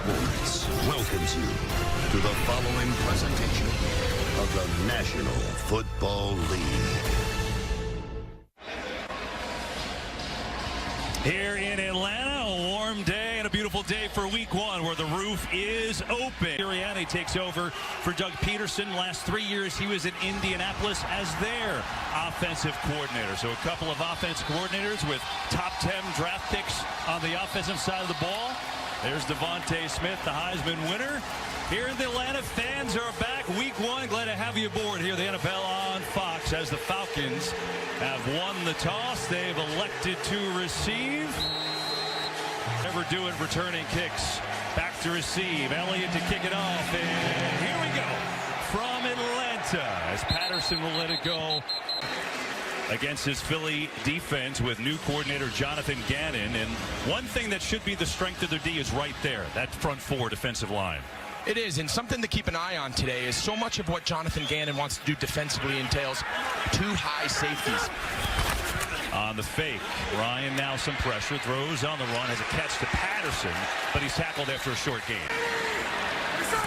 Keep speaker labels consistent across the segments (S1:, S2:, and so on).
S1: Sports welcomes you to the following presentation of the National Football League.
S2: Here in Atlanta, a warm day and a beautiful day for week one where the roof is open. Sirianni takes over for Doug Peterson. Last 3 years, he was in Indianapolis as their offensive coordinator. So a couple of offense coordinators with top 10 draft picks on the offensive side of the ball. There's Devontae Smith, the Heisman winner. Here in Atlanta, fans are back. Week one, glad to have you aboard here. The NFL on Fox as the Falcons have won the toss. They've elected to receive. Never do it, returning kicks. Back to receive. Elliott to kick it off. And here we go from Atlanta as Patterson will let it go against his Philly defense with new coordinator Jonathan Gannon. And one thing that should be the strength of their D is right there, that front four defensive line.
S3: It is, and something to keep an eye on today is so much of what Jonathan Gannon wants to do defensively entails two high safeties.
S2: On the fake, Ryan now some pressure, throws on the run, has a catch to Patterson, but he's tackled after a short gain.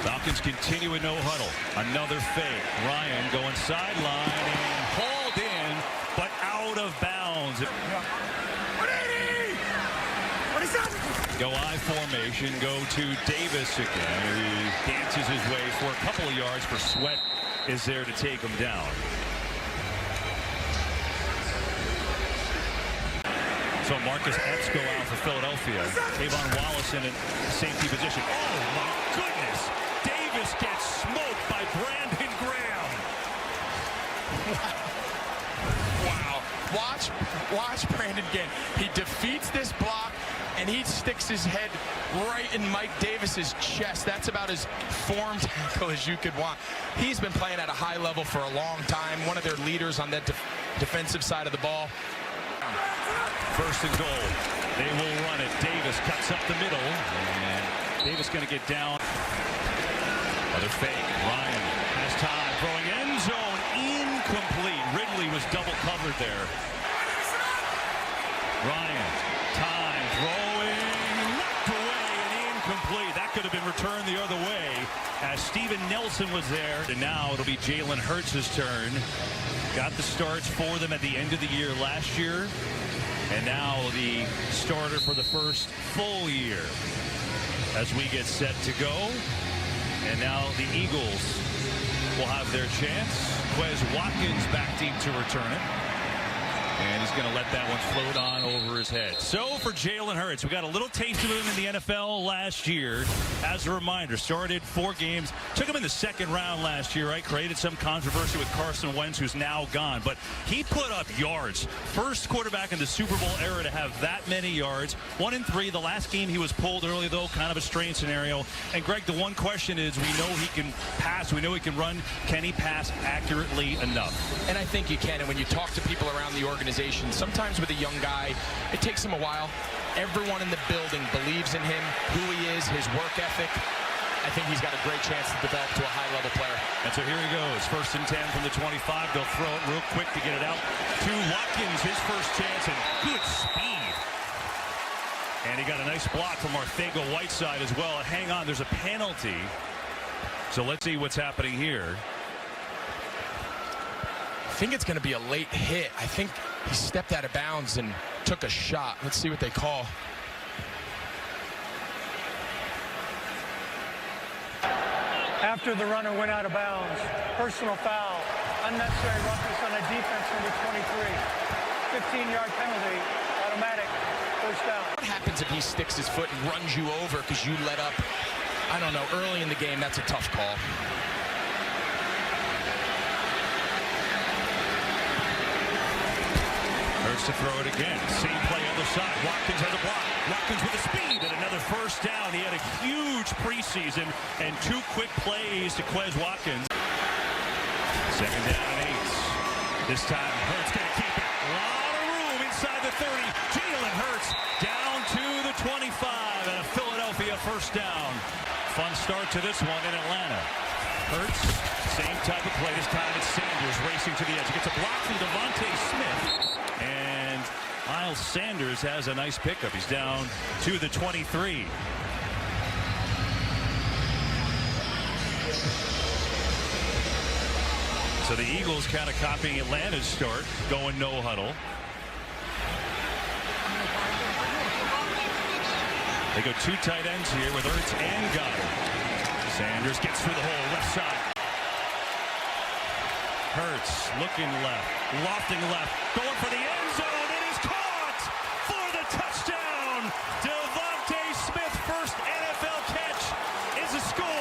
S2: Falcons continue with no huddle. Another fake. Ryan going sideline and hauled in, but out of bounds. Go I formation, go to Davis again. He dances his way for a couple of yards, for Sweat is there to take him down. So Marcus Epps go out for Philadelphia. Tavon Wallace in a safety position. Oh my goodness! Davis gets smoked by Brandon Graham.
S3: Wow. Watch Brandon again. He defeats this block, and he sticks his head right in Mike Davis's chest. That's about as formed tackle as you could want. He's been playing at a high level for a long time. One of their leaders on that defensive side of the ball.
S2: First and goal. They will run it. Davis cuts up the middle, and Davis going to get down. Another fake. Ryan has time. Throwing end zone. Incomplete. Ridley was double covered there. Ryan. Time. Throwing. Knocked away and incomplete. That could have been returned the other way as Steven Nelson was there. And now it'll be Jalen Hurts' turn. Got the starts for them at the end of the year last year. And now the starter for the first full year as we get set to go. And now the Eagles will have their chance. Quez Watkins back deep to return it. And he's going to let that one float on over his head. So for Jalen Hurts, we got a little taste of him in the NFL last year. As a reminder, started 4 games. Took him in the second round last year, right? Created some controversy with Carson Wentz, who's now gone. But he put up yards. First quarterback in the Super Bowl era to have that many yards. 1-3. The last game he was pulled early, though. Kind of a strange scenario. And, Greg, the one question is, we know he can pass. We know he can run. Can he pass accurately enough?
S3: And I think you can. And when you talk to people around the organization, sometimes with a young guy, it takes him a while. Everyone in the building believes in him, who he is, his work ethic. I think he's got a great chance to develop to a high-level player.
S2: And so here he goes. First and 10 from the 25. They'll throw it real quick to get it out to Watkins. His first chance, and good speed. And he got a nice block from Arcega-Whiteside as well. Hang on, there's a penalty. So let's see what's happening here.
S3: I think it's going to be a late hit. I think he stepped out of bounds and took a shot. Let's see what they call.
S4: After the runner went out of bounds, personal foul, unnecessary roughness on a defense, number 23. 15-yard penalty, automatic, first down.
S3: What happens if he sticks his foot and runs you over because you let up, I don't know, early in the game? That's a tough call.
S2: Hurts to throw it again. Same play other side. Watkins has a block. Watkins with the speed and another first down. He had a huge preseason and 2 quick plays to Quez Watkins. Second down and 8. This time Hurts gonna keep it. A lot of room inside the 30. Jalen Hurts down to the 25 and a Philadelphia first down. Fun start to this one in Atlanta. Hurts, same type of play. This time it's Sanders racing to the edge. He gets a block from Devontae Smith. And Miles Sanders has a nice pickup. He's down to the 23. So the Eagles kind of copying Atlanta's start, going no huddle. They go two tight ends here with Ertz and Goddard. Sanders gets through the hole, left side. Hurts looking left, lofting left, going for the end zone. It is caught for the touchdown. Devontae Smith, first NFL catch, is a score.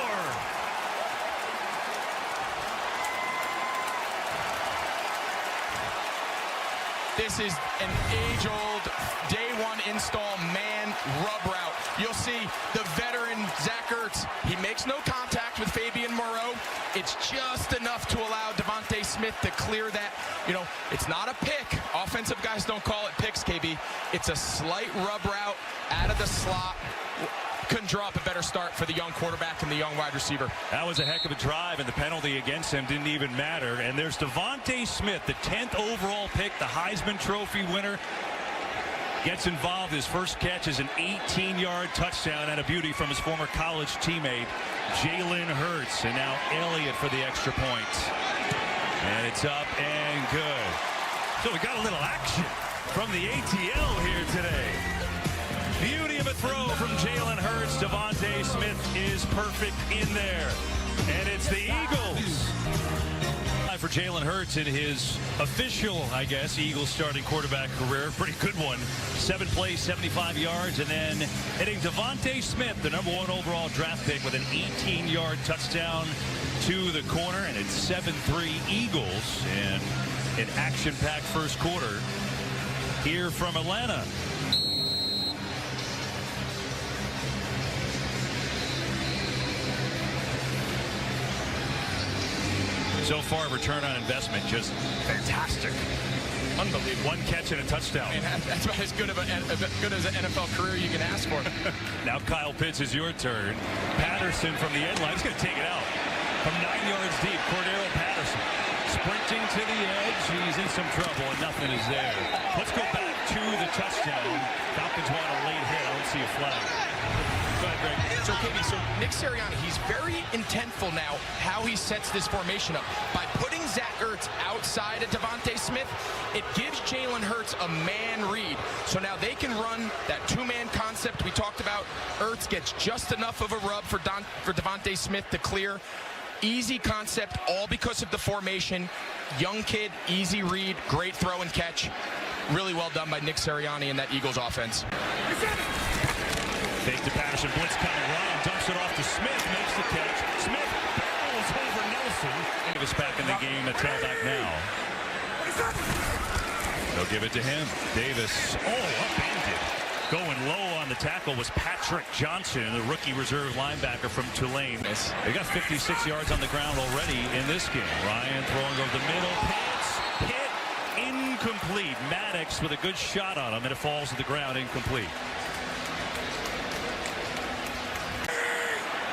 S3: This is an age-old, day one install man rub route. You'll see the veteran Zach Ertz. He makes no contact with Fabian Moreau. It's just enough to allow Devontae Smith to clear that. You know, it's not a pick. Offensive guys don't call it picks, KB. It's a slight rub route out of the slot. Couldn't draw up a better start for the young quarterback and the young wide receiver.
S2: That was a heck of a drive, and the penalty against him didn't even matter. And there's Devontae Smith, the 10th overall pick, the Heisman Trophy winner. Gets involved. His first catch is an 18-yard touchdown and a beauty from his former college teammate, Jalen Hurts. And now Elliott for the extra point. And it's up and good. So we got a little action from the ATL here today. Beauty of a throw from Jalen Hurts. Devontae Smith is perfect in there. And it's the Eagles. For Jalen Hurts in his official, I guess, Eagles starting quarterback career. Pretty good one. 7 plays, 75 yards, and then hitting Devontae Smith, the #1 overall draft pick, with an 18-yard touchdown to the corner. And it's 7-3 Eagles in an action-packed first quarter here from Atlanta. So far, return on investment, just fantastic. Unbelievable. 1 catch and a touchdown.
S3: I mean, that's about as good as an NFL career you can ask for.
S2: Now Kyle Pitts is your turn. Patterson from the end line. He's going to take it out. From 9 yards deep, Cordero Patterson. Sprinting to the edge. He's in some trouble, and nothing is there. Let's go back to the touchdown. Falcons want a late hit. I don't see a flag. Go ahead, Greg.
S3: So, KB, so Nick Sirianni, he's very intentful now how he sets this formation up. By putting Zach Ertz outside of Devontae Smith, it gives Jalen Hurts a man read. So now they can run that two-man concept we talked about. Ertz gets just enough of a rub for Devontae Smith to clear. Easy concept, all because of the formation. Young kid, easy read, great throw and catch. Really well done by Nick Sirianni and that Eagles offense.
S2: Fake to Patterson, blitz coming. Ryan dumps it off to Smith, makes the catch. Smith barrels over Nelson. Davis back in the game, a tailback now. They'll give it to him. Davis, upended. Going low on the tackle was Patrick Johnson, the rookie reserve linebacker from Tulane. They got 56 yards on the ground already in this game. Ryan throwing over the middle. Pitts, hit, incomplete. Maddox with a good shot on him, and it falls to the ground, incomplete.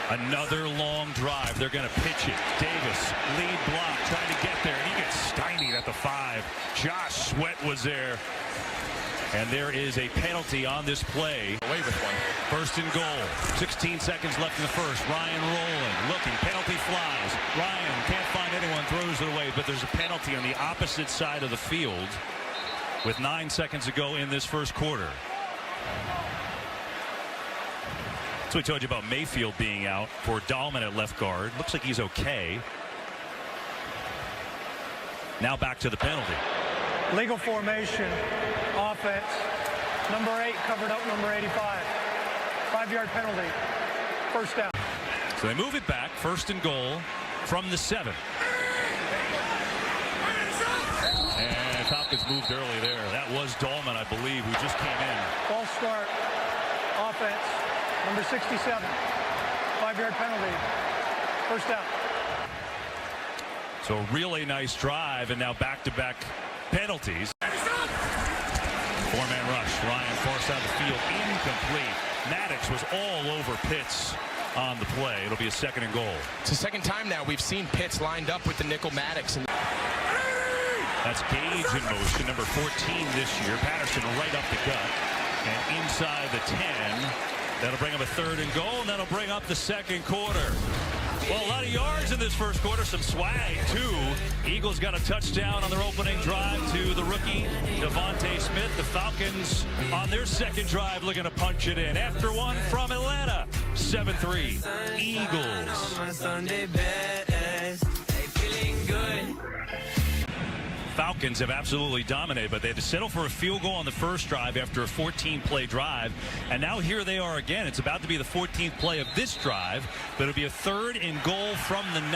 S2: Another long drive. They're going to pitch it. Davis, lead block, trying to get there, and he gets stymied at the 5. Josh Sweat was there. And there is a penalty on this play.
S3: Away with one.
S2: First and goal. 16 seconds left in the first. Ryan rolling, looking, penalty flies. Ryan can't find anyone, throws it away, but there's a penalty on the opposite side of the field with 9 seconds to go in this first quarter. So we told you about Mayfield being out for Dahlman at left guard. Looks like he's okay. Now back to the penalty.
S4: Legal formation, offense. Number 8 covered up number 85. 5-yard penalty. First down.
S2: So they move it back. First and goal from the 7. And Falcons moved early there. That was Dahlman, I believe, who just came in.
S4: False start. Offense. Number 67. 5-yard penalty. First down.
S2: So a really nice drive, and now back-to-back penalties. 4-man rush. Ryan far side of the field, incomplete. Maddox was all over Pitts on the play. It'll be a second and goal.
S3: It's the second time now we've seen Pitts lined up with the nickel Maddox.
S2: That's Gage in motion, number 14 this year. Patterson right up the gut and inside the 10. That'll bring up a third and goal, and that'll bring up the second quarter. Well, a lot of yards in this first quarter, some swag, too. Eagles got a touchdown on their opening drive to the rookie, Devontae Smith. The Falcons on their second drive looking to punch it in. After one from Atlanta, 7-3, Eagles. Falcons have absolutely dominated, but they had to settle for a field goal on the first drive after a 14-play drive. And now here they are again. It's about to be the 14th play of this drive, but it'll be a 3rd and goal from the 9.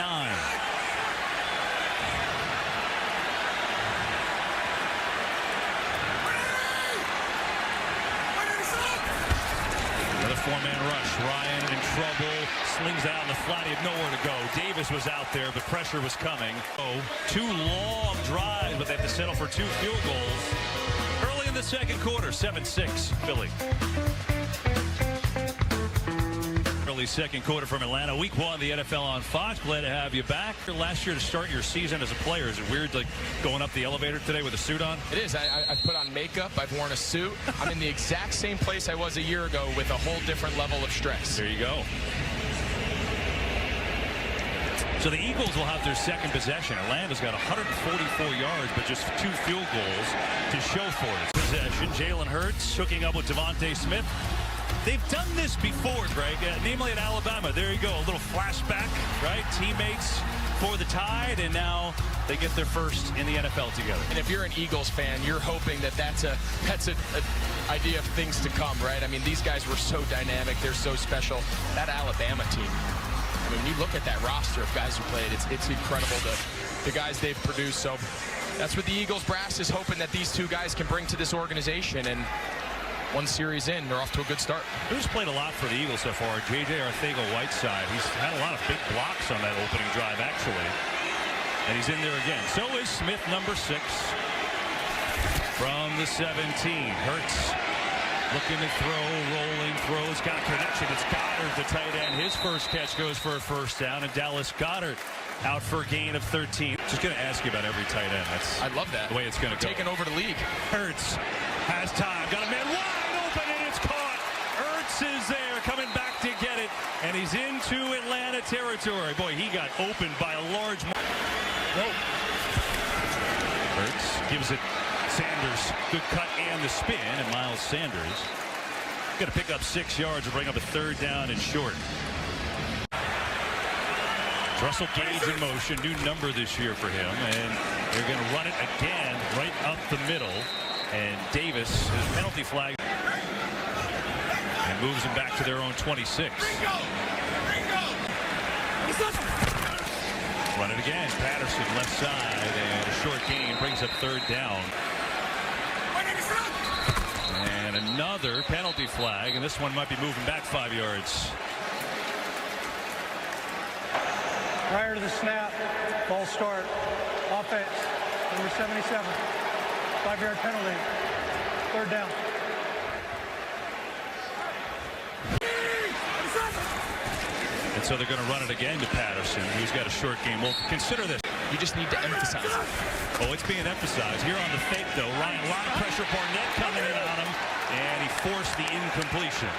S2: Another 4-man rush. Ryan in trouble. Slings out on the flat. He had nowhere to go. Davis was out there, but pressure was coming. Oh, 2 long drives, but they have to settle for 2 field goals. Early in the second quarter, 7-6, Philly. Early second quarter from Atlanta. Week 1, the NFL on Fox. Glad to have you back. Last year to start your season as a player. Is it weird, like, going up the elevator today with a suit on?
S3: It is. I've put on makeup. I've worn a suit. I'm in the exact same place I was a year ago with a whole different level of stress.
S2: There you go. So the Eagles will have their second possession. Atlanta's got 144 yards, but just 2 field goals to show for it. Possession, Jalen Hurts hooking up with Devontae Smith. They've done this before, Greg, namely at Alabama. There you go, a little flashback, right? Teammates for the Tide, and now they get their first in the NFL together.
S3: And if you're an Eagles fan, you're hoping that that's an idea of things to come, right? I mean, these guys were so dynamic. They're so special. That Alabama team, I mean, when you look at that roster of guys who played, it's incredible, the guys they've produced. So that's what the Eagles brass is hoping that these 2 guys can bring to this organization. And 1 series in, they're off to a good start.
S2: Who's played a lot for the Eagles so far? J.J. Arcega-Whiteside. He's had a lot of big blocks on that opening drive, actually. And he's in there again. So is Smith, number 6. From the 17. Hurts looking to throw, rolling, throws, got a connection. It's Goddard, the tight end. His first catch goes for a first down, and Dallas Goedert out for a gain of 13. Just going to ask you about every tight end.
S3: I love that.
S2: The way it's going to go.
S3: Taking over the league.
S2: Hurts has time. Got a man wide open, and it's caught. Hurts is there, coming back to get it, and he's into Atlanta territory. Boy, he got opened by a large margin. Hurts gives it Sanders. Good cut and the spin, and Miles Sanders got to pick up 6 yards to bring up a 3rd down and short. Russell Gage in motion, new number this year for him, and they're going to run it again right up the middle. And Davis, his penalty flag, and moves them back to their own 26. Run it again. Patterson left side, and a short gain brings up 3rd down. And another penalty flag, and this one might be moving back 5 yards.
S4: Prior to the snap, ball start, offense, number 77, 5-yard penalty, 3rd down.
S2: And so they're going to run it again to Patterson, who's got a short game. Well, consider this.
S3: You just need to emphasize it.
S2: Oh, it's being emphasized. Here on the fake, though, Ryan, a lot of pressure. Barnett coming in on him, and he forced the incompletion.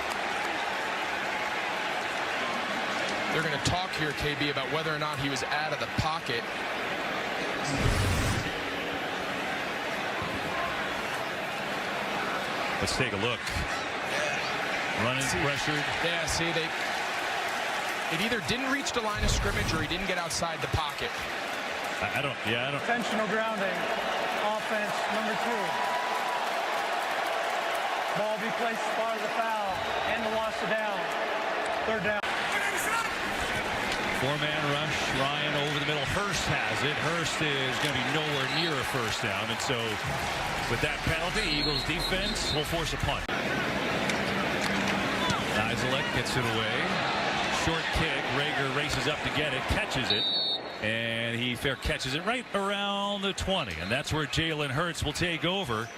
S3: They're going to talk here, KB, about whether or not he was out of the pocket.
S2: Let's take a look. Running, pressured.
S3: Yeah, see, it either didn't reach the line of scrimmage or he didn't get outside the pocket.
S2: I don't.
S4: Intentional grounding, offense, number 2. Ball be placed as part of the foul and the loss of down, 3rd down.
S2: 4-man rush. Ryan over the middle. Hurst has it. Hurst is going to be nowhere near a first down. And so with that penalty, Eagles defense will force a punt. Nizelek gets it away. Short kick. Rager races up to get it. Catches it. And he fair catches it right around the 20. And that's where Jalen Hurts will take over.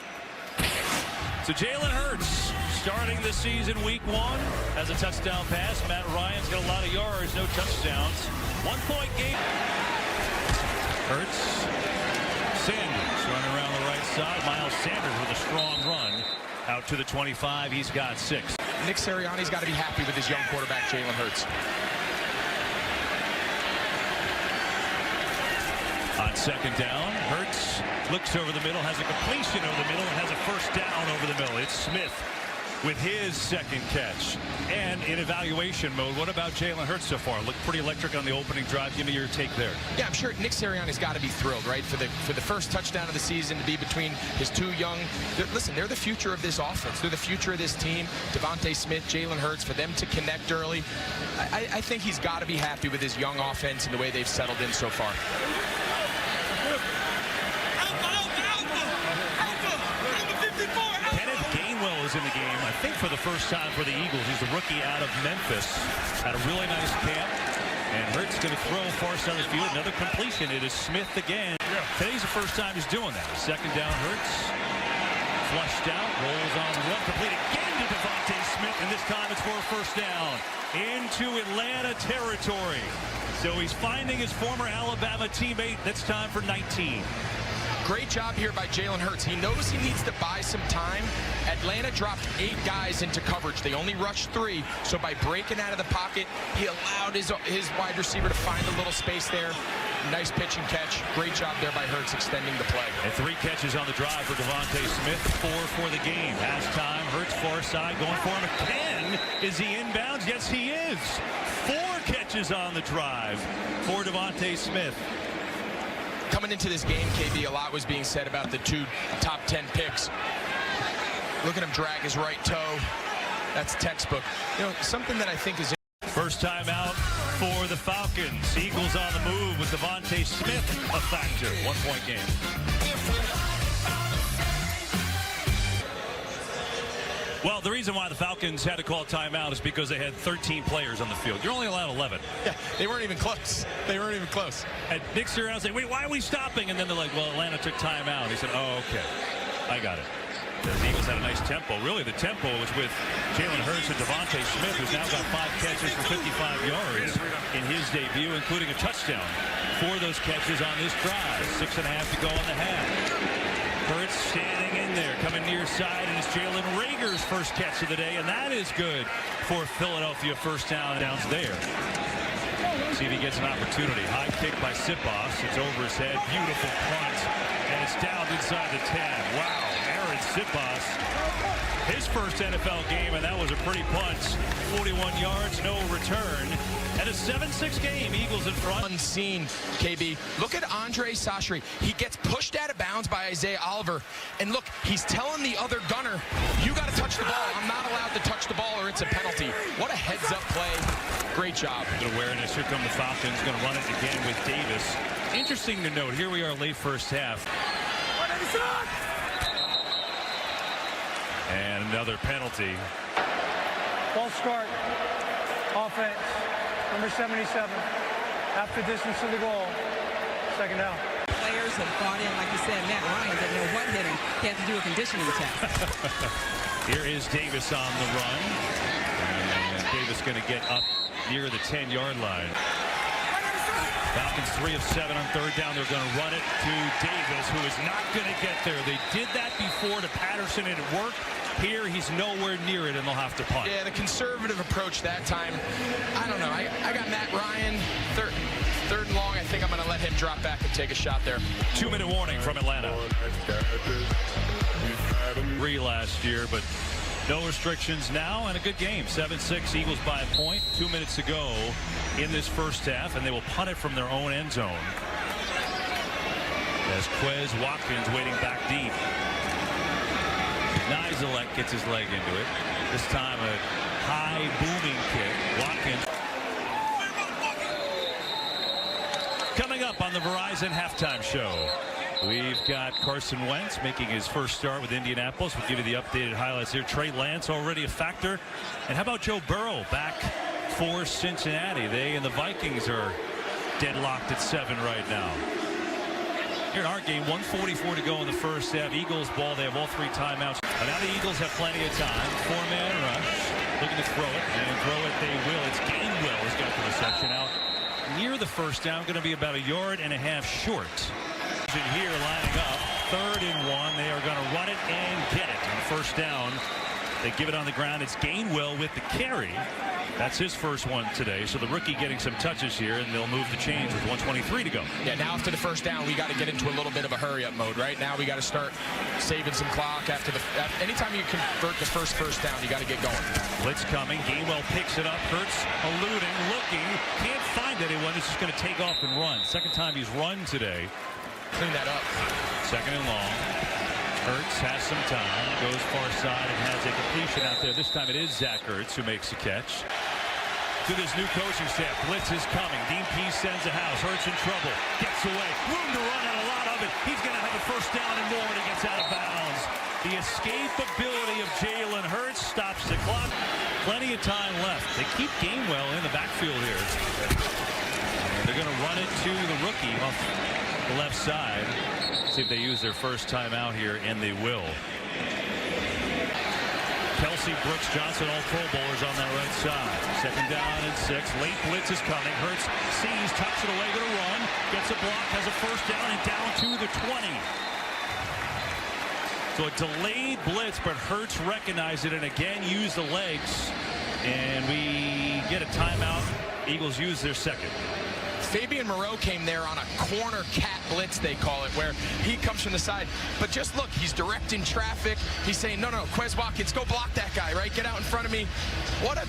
S2: So Jalen Hurts starting the season week 1 as a touchdown pass. Matt Ryan's got a lot of yards, no touchdowns. 1-point game. Hurts. Sanders running around the right side. Miles Sanders with a strong run out to the 25. He's got 6.
S3: Nick Sirianni's got to be happy with his young quarterback, Jalen Hurts.
S2: On second down, Hurts looks over the middle, has a completion over the middle, and has a first down over the middle. It's Smith with his second catch. And in evaluation mode, what about Jalen Hurts so far? Looked pretty electric on the opening drive. Give me your take there.
S3: Yeah, I'm sure Nick Sirianni's got to be thrilled, right? For the first touchdown of the season to be between his two young. They're the future of this offense. They're the future of this team. Devontae Smith, Jalen Hurts, for them to connect early. I think he's got to be happy with his young offense and the way they've settled in so far.
S2: Is in the game, I think, for the first time for the Eagles. He's the rookie out of Memphis. Had a really nice camp. And Hurts going to throw far side of the field. Another completion. It is Smith again. Today's the first time he's doing that. Second down, Hurts. Flushed out. Rolls on the run. Complete again to Devontae Smith. And this time it's for a first down. Into Atlanta territory. So he's finding his former Alabama teammate. That's time for 19.
S3: Great job here by Jalen Hurts. He knows he needs to buy some time. Atlanta dropped 8 guys into coverage. They only rushed 3. So by breaking out of the pocket, he allowed his wide receiver to find a little space there. Nice pitch and catch. Great job there by Hurts extending the play.
S2: And 3 catches on the drive for Devontae Smith. 4 for the game. Half time, Hurts far side going for him again. Is he inbounds? Yes, he is. 4 catches on the drive for Devontae Smith.
S3: Coming into this game, KB, a lot was being said about the 2 top 10 picks. Look at him drag his right toe. That's textbook. You know, something that I think is...
S2: First time out for the Falcons. Eagles on the move with Devontae Smith a factor. 1-point game. Well, the reason why the Falcons had to call a timeout is because they had 13 players on the field. You're only allowed 11.
S3: Yeah, they weren't even close. They weren't even close.
S2: And Nick Sirianni said, wait, why are we stopping? And then they're like, well, Atlanta took timeout. He said, oh, okay. I got it. The Eagles had a nice tempo. Really, the tempo was with Jalen Hurts and Devontae Smith, who's now got 5 catches for 55 yards in his debut, including a touchdown. 4 of those catches on this drive. 6.5 to go in the half. Hurts standing in there, coming near side, and it's Jalen Reagor's first catch of the day, and that is good for Philadelphia. First down downs there. See if he gets an opportunity. High kick by Sipos. It's over his head. Beautiful punt, and it's down inside the 10. Wow, Aaron Sipos. His first NFL game, and that was a pretty punt. 41 yards, no return. And a 7-6 game, Eagles in front.
S3: Unseen, KB. Look at Andre Sacheri. He gets pushed out of bounds by Isaiah Oliver. And look, he's telling the other gunner, you got to touch the ball. I'm not allowed to touch the ball or it's a penalty. What a heads-up play. Great job.
S2: Good awareness. Here come the Falcons. Going to run it again with Davis. Interesting to note, here we are late first half. And another penalty.
S4: False start. Offense. Number 77. Half the distance to the goal. Second down.
S5: Players have bought in, like you said, Matt Ryan didn't know what hit him. He had to do a conditioning test.
S2: Here is Davis on the run. And Davis going to get up near the 10-yard line. Falcons 3 of 7 on third down. They're going to run it to Davis, who is not going to get there. They did that before to Patterson, and it worked. Here, he's nowhere near it, and they'll have to punt.
S3: Yeah, the conservative approach that time. I don't know. I got Matt Ryan, third and long. I think I'm going to let him drop back and take a shot there.
S2: 2-minute warning from Atlanta. 3 last year, but no restrictions now, and a good game. 7-6, Eagles by a point. 2 minutes to go in this first half, and they will punt it from their own end zone. As Quez Watkins waiting back deep. Nizelek gets his leg into it. This time a high booming kick. Watkins. Coming up on the Verizon halftime show, we've got Carson Wentz making his first start with Indianapolis. We'll give you the updated highlights here. Trey Lance already a factor. And how about Joe Burrow back for Cincinnati? They and the Vikings are deadlocked at 7 right now. Here in our game, 1:44 to go in the first half. Eagles ball. They have all 3 timeouts. And now the Eagles have plenty of time. 4-man rush. Looking to throw it. And throw it they will. It's Gainwell who's got the reception out near the first down. Going to be about 1.5 yards short. Here lining up. 3rd and 1. They are going to run it and get it. And first down. They give it on the ground. It's Gainwell with the carry. That's his first one today. So the rookie getting some touches here, and they'll move the chains with 1:23 to go.
S3: Yeah, now after the first down, we got to get into a little bit of a hurry-up mode, right? Now we got to start saving some clock anytime you convert the first down, you got to get going.
S2: Blitz coming. Gainwell picks it up. Hurts eluding, looking. Can't find anyone. It's just going to take off and run. Second time he's run today.
S3: Clean that up.
S2: Second and long. Hurts has some time. Goes far side and has a completion out there. This time it is Zach Ertz who makes the catch. To this new coaching staff. Blitz is coming. Dean Pease sends a house. Hurts in trouble. Gets away. Room to run and a lot of it. He's going to have a first down and more, and he gets out of bounds. The escapability of Jalen Hurts stops the clock. Plenty of time left. They keep Gainwell in the backfield here. And they're going to run it to the rookie off the left side. See if they use their first timeout here, and they will. Kelsey, Brooks, Johnson, all Pro Bowlers on that right side. Second down and 6. Late blitz is coming. Hurts sees, tucks it away, going to run. Gets a block, has a first down, and down to the 20. So a delayed blitz, but Hurts recognized it and again used the legs. And we get a timeout. Eagles use their second.
S3: Fabian Moreau came there on a corner cat blitz, they call it, where he comes from the side. But just look, he's directing traffic. He's saying, no, Quez Watkins, go block that guy, right? Get out in front of me. What a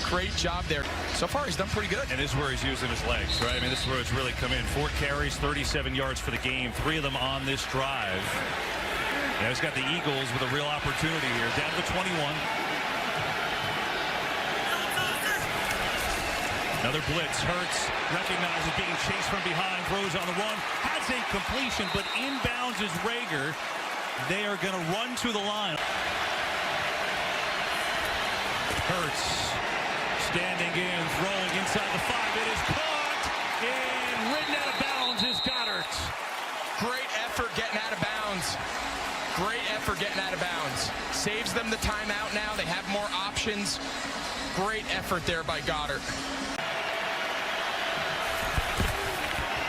S3: great job there. So far, he's done pretty good.
S2: And this is where he's using his legs, right? I mean, this is where it's really come in. 4 carries, 37 yards for the game. 3 of them on this drive. Yeah, he's got the Eagles with a real opportunity here. Down to 21. Another blitz. Hurts recognizes being chased from behind, throws on the run, has a completion, but inbounds is Rager. They are going to run to the line. Hurts standing in, throwing inside the 5. It is caught and ridden out of bounds is Goddard.
S3: Great effort getting out of bounds. Great effort getting out of bounds. Saves them the timeout now. They have more options. Great effort there by Goddard.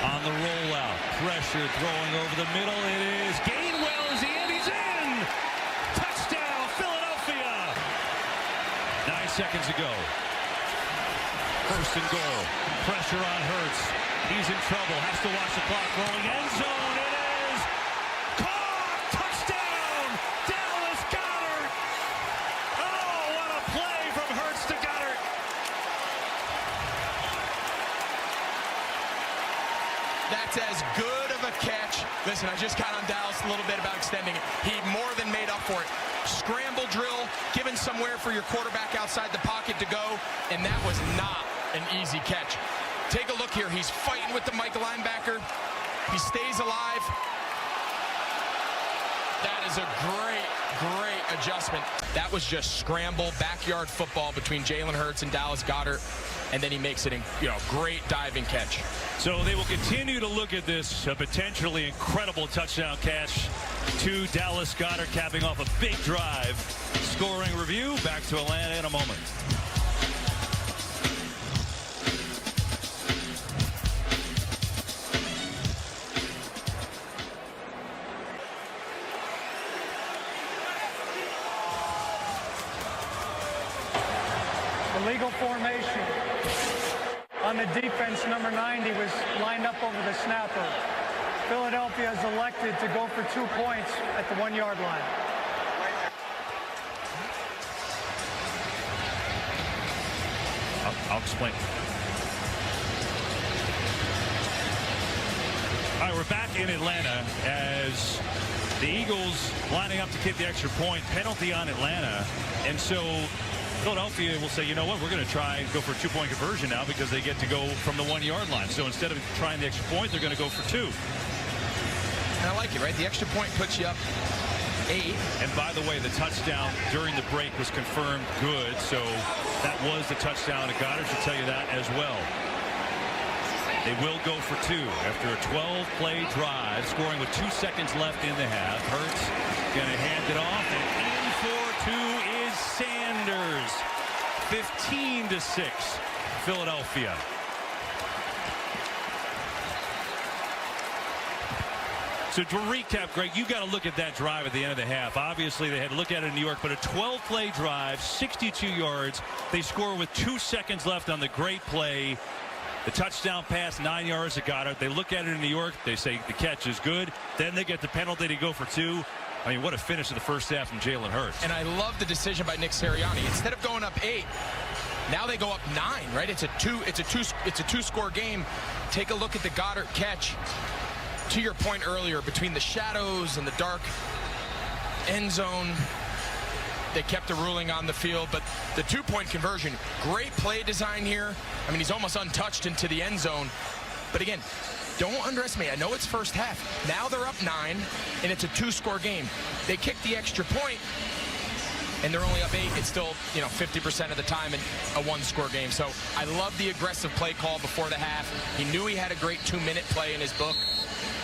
S2: On the rollout, pressure throwing over the middle. It is Gainwell is in. He's in. Touchdown, Philadelphia. 9 seconds ago. First and goal. Pressure on Hurts. He's in trouble. Has to watch the clock rolling. End zone. It is caught. Touchdown. Dallas Goedert. Oh, what a play from Hurts to Goddard.
S3: That's as good of a catch. Listen, I just got on Dallas a little bit about extending it. He more than made up for it. Scramble drill, given somewhere for your quarterback outside the pocket to go, and that was not an easy catch. Take a look here. He's fighting with the Mike linebacker. He stays alive. That is a great adjustment. That was just scramble, backyard football between Jalen Hurts and Dallas Goedert, and then he makes it a great diving catch.
S2: So they will continue to look at this, a potentially incredible touchdown catch to Dallas Goedert, capping off a big drive. Scoring review, back to Atlanta in a moment.
S4: Illegal formation. On the defense, number 90 was lined up over the snapper. Philadelphia has elected to go for 2 points at the 1-yard line.
S2: I'll explain. All right, we're back in Atlanta as the Eagles lining up to kick the extra point. Penalty on Atlanta. And so Philadelphia will say, you know what, we're going to try and go for a 2-point conversion now because they get to go from the 1-yard line. So instead of trying the extra point, they're going to go for 2.
S3: And I like it, right? The extra point puts you up 8.
S2: And by the way, the touchdown during the break was confirmed good. So that was the touchdown to Goddard, should tell you that as well. They will go for 2 after a 12-play drive, scoring with 2 seconds left in the half. Hurts going to hand it off, and in for 2 is Sanders. 15-6, Philadelphia. So to recap, Greg, you got to look at that drive at the end of the half. Obviously, they had to look at it in New York, but a 12-play drive, 62 yards. They score with 2 seconds left on the great play. The touchdown pass, 9 yards to Goddard. They look at it in New York. They say the catch is good. Then they get the penalty to go for 2. I mean, what a finish of the first half from Jalen Hurts.
S3: And I love the decision by Nick Sirianni. Instead of going up 8, now they go up 9, right? It's a two-score game. Take a look at the Goddard catch. To your point earlier, between the shadows and the dark end zone, they kept the ruling on the field, but the 2-point conversion, great play design here. I mean, he's almost untouched into the end zone. But again, don't underestimate. I know it's first half. Now they're up 9, and it's a 2-score game. They kick the extra point, and they're only up 8. It's still, 50% of the time in a 1-score game. So I love the aggressive play call before the half. He knew he had a great 2-minute play in his book,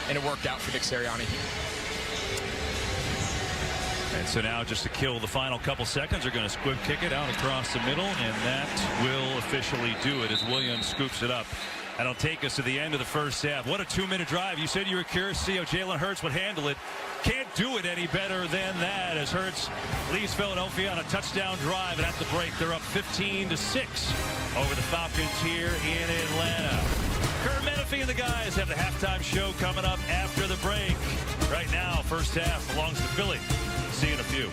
S3: and it worked out for Nick Sirianni.
S2: And so now, just to kill the final couple seconds, they're going to squib kick it out across the middle, and that will officially do it as Williams scoops it up. That'll take us to the end of the first half. What a 2-minute drive. You said you were curious to see how Jalen Hurts would handle it. Can't do it any better than that as Hurts leads Philadelphia on a touchdown drive. And at the break, they're up 15-6 over the Falcons here in Atlanta. Kurt Menefee and the guys have the halftime show coming up after the break. Right now, first half belongs to Philly. See you in a few.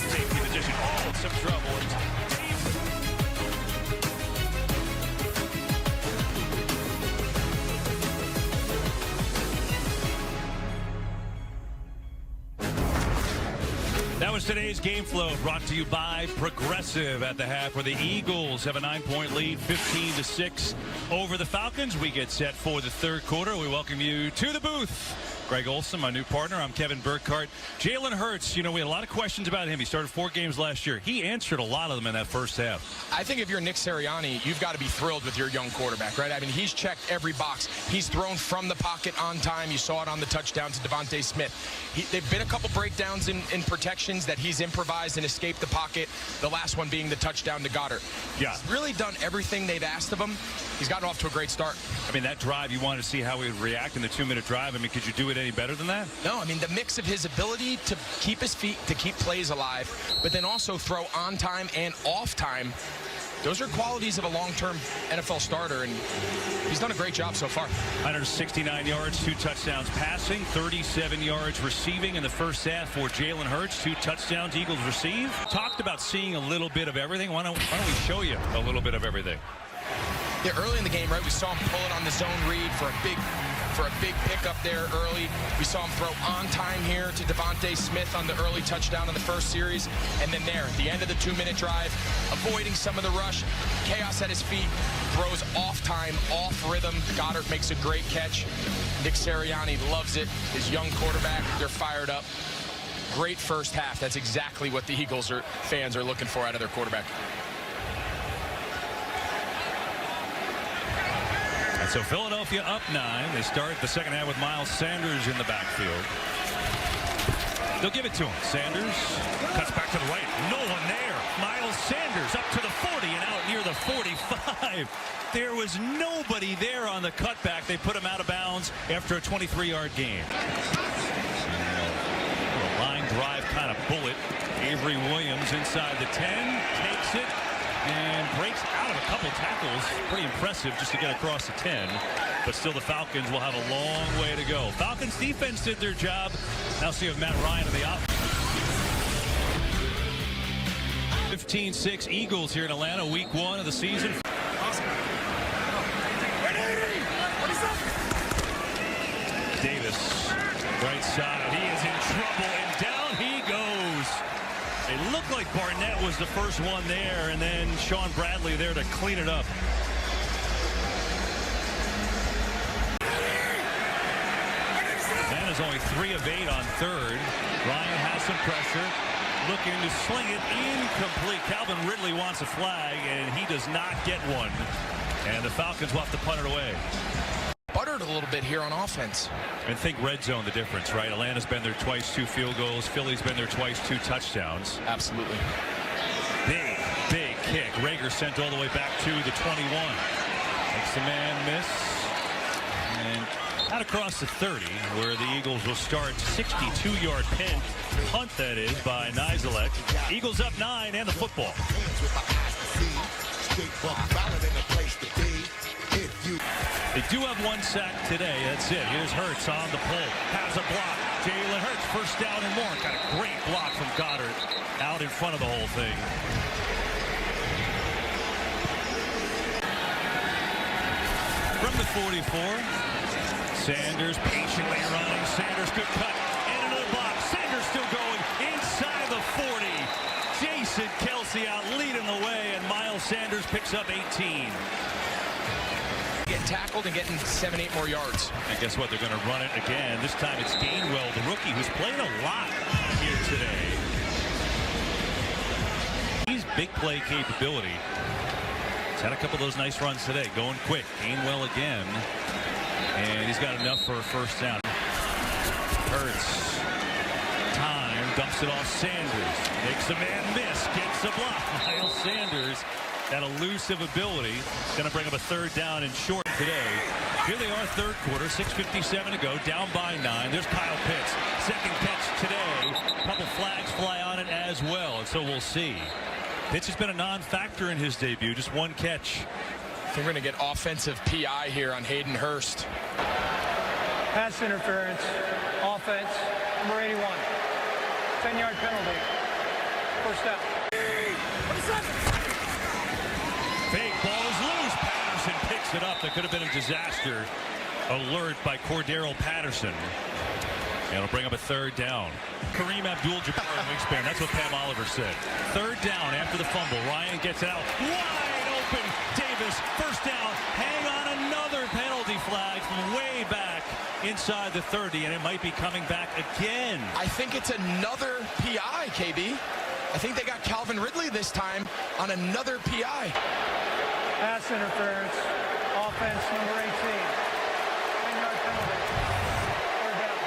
S2: Safety position. Oh, some trouble. That was today's game flow, brought to you by Progressive at the half, where the Eagles have a 9-point lead, 15-6 over the Falcons. We get set for the third quarter. We welcome you to the booth. Greg Olson, my new partner. I'm Kevin Burkhardt. Jalen Hurts, we had a lot of questions about him. He started 4 games last year. He answered a lot of them in that first half. I think if you're Nick Sirianni, you've got to be thrilled with your young quarterback, right? I mean, he's checked every box. He's thrown from the pocket on time. You saw it on the touchdown to Devontae Smith. They've been a couple breakdowns in protections that he's improvised and escaped the pocket, the last one being the touchdown to Goddard. Yeah. He's really done everything they've asked of him. He's gotten off to a great start. I mean, that drive, you wanted to see how he would react in the 2-minute drive. I mean, could you do it any better than that? No, I mean, the mix of his ability to keep his feet, to keep plays alive, but then also throw on time and off time. Those are qualities of a long-term NFL starter, and he's done a great job so far. 169 yards, 2 touchdowns passing, 37 yards receiving in the first half for Jalen Hurts. 2 touchdowns Eagles receive. Talked about seeing a little bit of everything. Why don't we show you a little bit of everything? Yeah, early in the game, right, we saw him pull it on the zone read for a big pickup there early. We saw him throw on time here to Devontae Smith on the early touchdown in the first series. And then there, at the end of the 2-minute drive, avoiding some of the rush, chaos at his feet, throws off time, off rhythm. Goddard makes a great catch. Nick Sirianni loves it. His young quarterback, they're fired up. Great first half. That's exactly what the Eagles fans are looking for out of their quarterback. And so Philadelphia up 9. They start the second half with Miles Sanders in the backfield. They'll give it to him. Sanders cuts back to the right. No one there. Miles Sanders up to the 40 and out near the 45. There was nobody there on the cutback. They put him out of bounds after a 23-yard gain. A line drive kind of bullet. Avery Williams inside the 10. Takes it. And breaks out of a couple tackles. Pretty impressive just to get across the 10. But still, the Falcons will have a long way to go. Falcons defense did their job. Now see if Matt Ryan in the op. 15-6 Eagles here in Atlanta, week 1 of the season. Davis, right side. He is in trouble, and down he goes. It looked like Barnett was the first one there, and then Sean Bradley there to clean it up. Man is only 3 of 8 on third. Ryan has some pressure, looking to sling it, incomplete. Calvin Ridley wants a flag, and he does not get one. And the Falcons will have to punt it away. Buttered a little bit here on offense. And think red zone, the difference, right? Atlanta's been there twice, 2 field goals. Philly's been there twice, 2 touchdowns. Absolutely. Big kick. Rager sent all the way back to the 21. Makes the man miss. And out across the 30, where the Eagles will start. 62-yard punt, that is, by Nizelek. Eagles up 9 and the football. They do have one sack today. That's it. Here's Hurts on the pull. Has a block. Jalen Hurts, first down and more. Got a great block from Goddard out in front of the whole thing. From the 44, Sanders patiently running. Sanders, good cut. And another block. Sanders still going inside the 40. Jason Kelsey out leading the way, and Miles Sanders picks up 18.
S3: Getting tackled and getting 7-8 more yards.
S2: And guess what? They're going to run it again. This time it's Gainwell, the rookie, who's played a lot here today. He's big play capability. He's had a couple of those nice runs today. Going quick. Gainwell again. And he's got enough for a first down. Hurts. Time. Dumps it off Sanders. Makes a man miss. Gets a block. Miles Sanders, that elusive ability, going to bring up a third down and short today. Here they are, third quarter, 6:57 to go, down by 9. There's Kyle Pitts, second catch today. A couple flags fly on it as well, and so we'll see. Pitts has been a non-factor in his debut, just one catch.
S3: They're going to get offensive PI here on Hayden Hurst.
S4: Pass interference, offense, number 81. 10-yard penalty. First down.
S2: Fake ball is loose. Patterson picks it up. That could have been a disaster alert by Cordero Patterson. And it'll bring up a third down. Kareem Abdul-Jabbar wingspan. That's what Pam Oliver said. Third down after the fumble. Ryan gets it out. Wide open. Davis, first down. Hang on, another penalty flag from way back inside the 30, and it might be coming back again.
S3: I think it's another PI, KB. I think they got Calvin Ridley this time on another PI.
S4: Pass interference, offense, number 18. 10-yard penalty. Third down.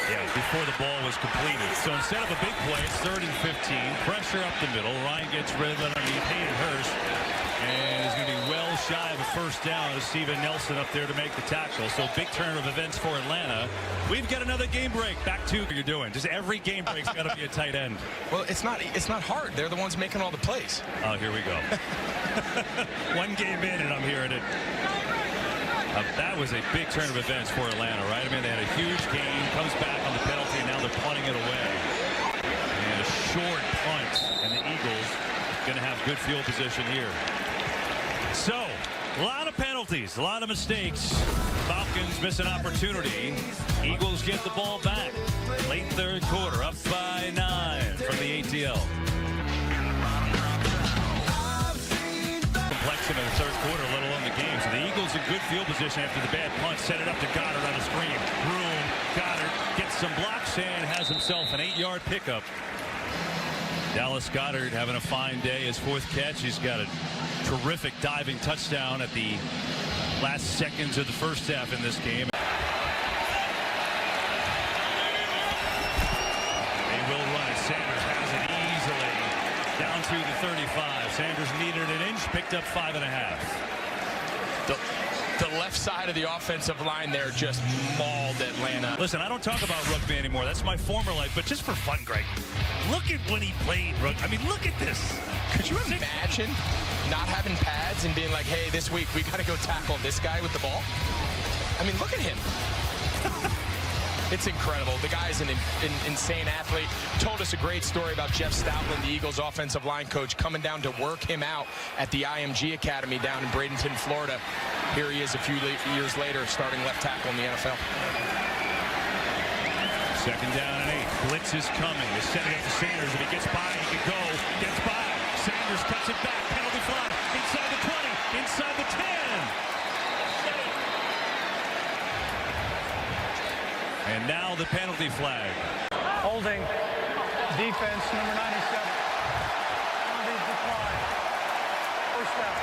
S2: Yeah, before the ball was completed. So instead of a big play, it's 3rd and 15. Pressure up the middle. Ryan gets rid of it underneath Hayden Hurst. And is going to be well shy of a first down as Steven Nelson up there to make the tackle. So big turn of events for Atlanta. We've got another game break. Back to what you're doing. Just every game break's got to be a tight end.
S3: Well, it's not hard. They're the ones making all the plays.
S2: Oh, here we go. One game in and I'm hearing it. That was a big turn of events for Atlanta, right? I mean, they had a huge game, comes back on the penalty, and now they're punting it away. And a short punt, and the Eagles going to have good field position here. So, a lot of penalties, a lot of mistakes. Falcons miss an opportunity. Eagles get the ball back. Late third quarter, up by 9 from the ATL. Complexion of the third quarter, let alone the game. So the Eagles in good field position after the bad punt. Set it up to Goddard on the screen. Broom, Goddard gets some blocks and has himself an 8-yard pickup. Dallas Goedert having a fine day. His 4th catch. He's got a terrific diving touchdown at the last seconds of the first half in this game. They will run it. Sanders has it easily down to the 35. Sanders needed an inch, picked up 5.5.
S3: The left side of the offensive line there just mauled Atlanta.
S2: Listen, I don't talk about rugby anymore. That's my former life, but just for fun, Greg. Look at when he played rugby. I mean, look at this.
S3: Could you imagine not having pads and being like, hey, this week we got to go tackle this guy with the ball? I mean, look at him. It's incredible. The guy's an insane athlete. Told us a great story about Jeff Stoutland, the Eagles offensive line coach, coming down to work him out at the IMG Academy down in Bradenton, Florida. Here he is a few years later, starting left tackle in the NFL.
S2: Second down and 8. Blitz is coming. They're setting up to Sanders. If he gets by, he can go. Gets by. Sanders cuts it back. Penalty flag. Inside the 20. Inside the 10. And now the penalty flag.
S4: Holding. Defense, number 97. Penalty decline. First down.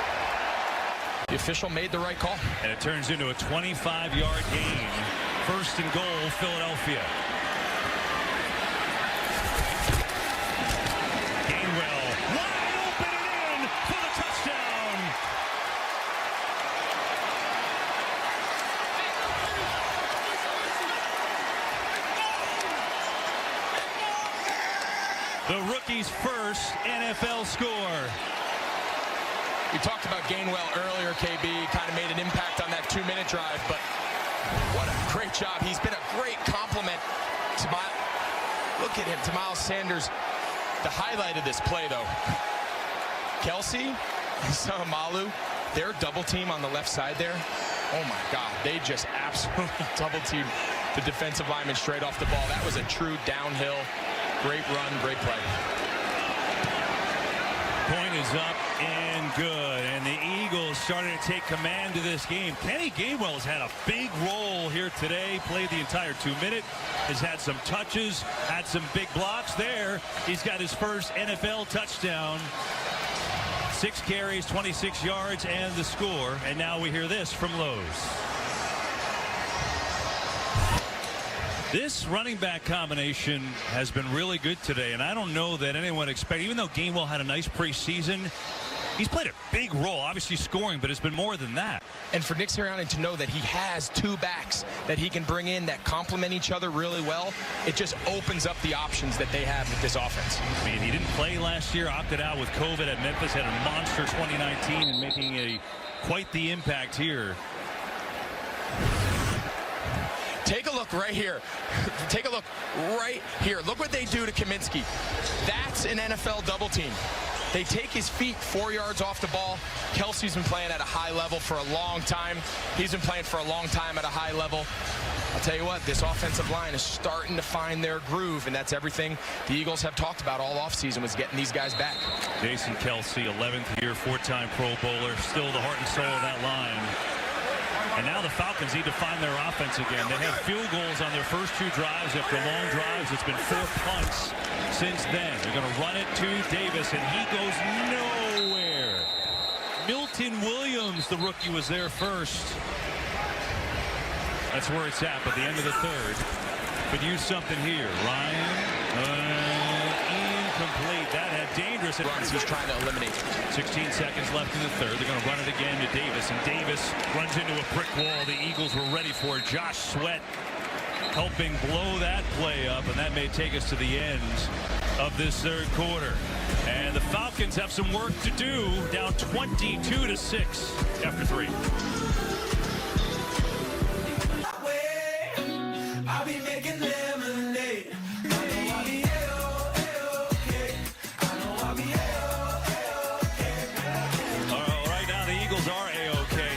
S3: The official made the right call.
S2: And it turns into a 25-yard gain. First and goal, Philadelphia. Gainwell, wide open and The rookie's first NFL score.
S3: We talked about Gainwell earlier, KB, kind of made an impact on that 2-minute drive, but what a great job. He's been a great compliment to look at him, to Miles Sanders. The highlight of this play, though, Kelsey and Samalu, their double team on the left side there. Oh my God, they just absolutely double teamed the defensive lineman straight off the ball. That was a true downhill, great run, great play.
S2: Point is up and good, and the Eagles starting to take command of this game. Kenny Gainwell's had a big role here today, played the entire 2-minute, has had some touches, had some big blocks there. He's got his first NFL touchdown. 6 carries, 26 yards, and the score. And now we hear this from Lowe's. This running back combination has been really good today, and I don't know that anyone expected, even though Gainwell had a nice preseason, he's played a big role, obviously scoring, but it's been more than that.
S3: And for Nick Sirianni to know that he has 2 backs that he can bring in that complement each other really well, it just opens up the options that they have with this offense.
S2: I mean, he didn't play last year, opted out with COVID at Memphis, had a monster 2019 and making quite the impact here.
S3: Take a look right here. Take a look right here. Look what they do to Kaminsky. That's an NFL double team. They take his feet 4 yards off the ball. Kelsey's been playing at a high level for a long time. He's been playing for a long time at a high level. I'll tell you what, this offensive line is starting to find their groove, and that's everything the Eagles have talked about all offseason, was getting these guys back.
S2: Jason Kelsey, 11th year, 4-time Pro Bowler, still the heart and soul of that line. And now the Falcons need to find their offense again. They had field goals on their first 2 drives. After long drives, it's been 4 punts since then. They're going to run it to Davis, and he goes nowhere. Milton Williams, the rookie, was there first. That's where it's at, but the end of the third. Could use something here. Ryan, incomplete. That had dangerous
S3: runs he's trying to eliminate.
S2: 16 seconds left in the third. They're going to run it again to Davis, and Davis runs into a brick wall the Eagles were ready for. Josh Sweat helping blow that play up, and that may take us to the end of this third quarter. And the Falcons have some work to do, down 22-6 after 3.
S6: I'll be making lemonade.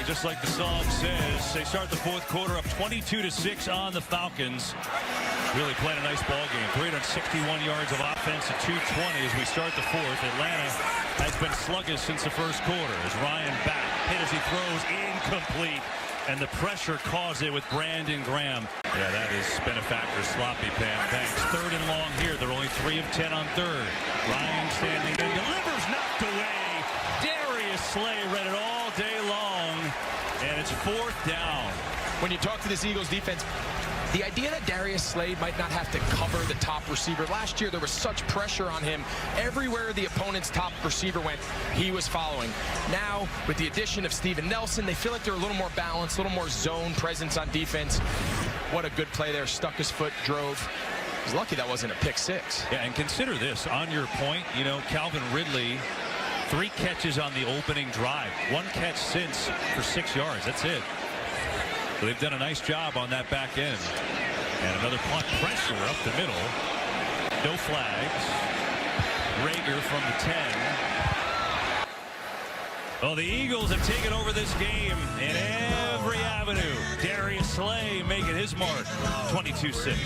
S2: Just like the song says, they start the fourth quarter up 22-6 on the Falcons. Really playing a nice ball game. 361 yards of offense at 220 as we start the fourth. Atlanta has been sluggish since the first quarter. As Ryan back, hit as he throws, incomplete. And the pressure caused it with Brandon Graham. Yeah, that has been a factor. Sloppy Pam. Thanks. 3rd and long here. They're only 3 of 10 on 3rd. Ryan standing in, delivers, knocked away. Darius Slay read it all day long. And it's 4th down.
S3: When you talk to this Eagles defense, the idea that Darius Slade might not have to cover the top receiver. Last year, there was such pressure on him. Everywhere the opponent's top receiver went, he was following. Now, with the addition of Steven Nelson, they feel like they're a little more balanced, a little more zone presence on defense. What a good play there. Stuck his foot, drove. He's lucky that wasn't a pick 6.
S2: Yeah, and consider this. On your point, you know, Calvin Ridley, 3 catches on the opening drive. 1 catch since for 6 yards. That's it. So they've done a nice job on that back end. And another punt, pressure up the middle. No flags. Rager from the 10. Well, the Eagles have taken over this game in every avenue. Darius Slay making his mark. 22-6.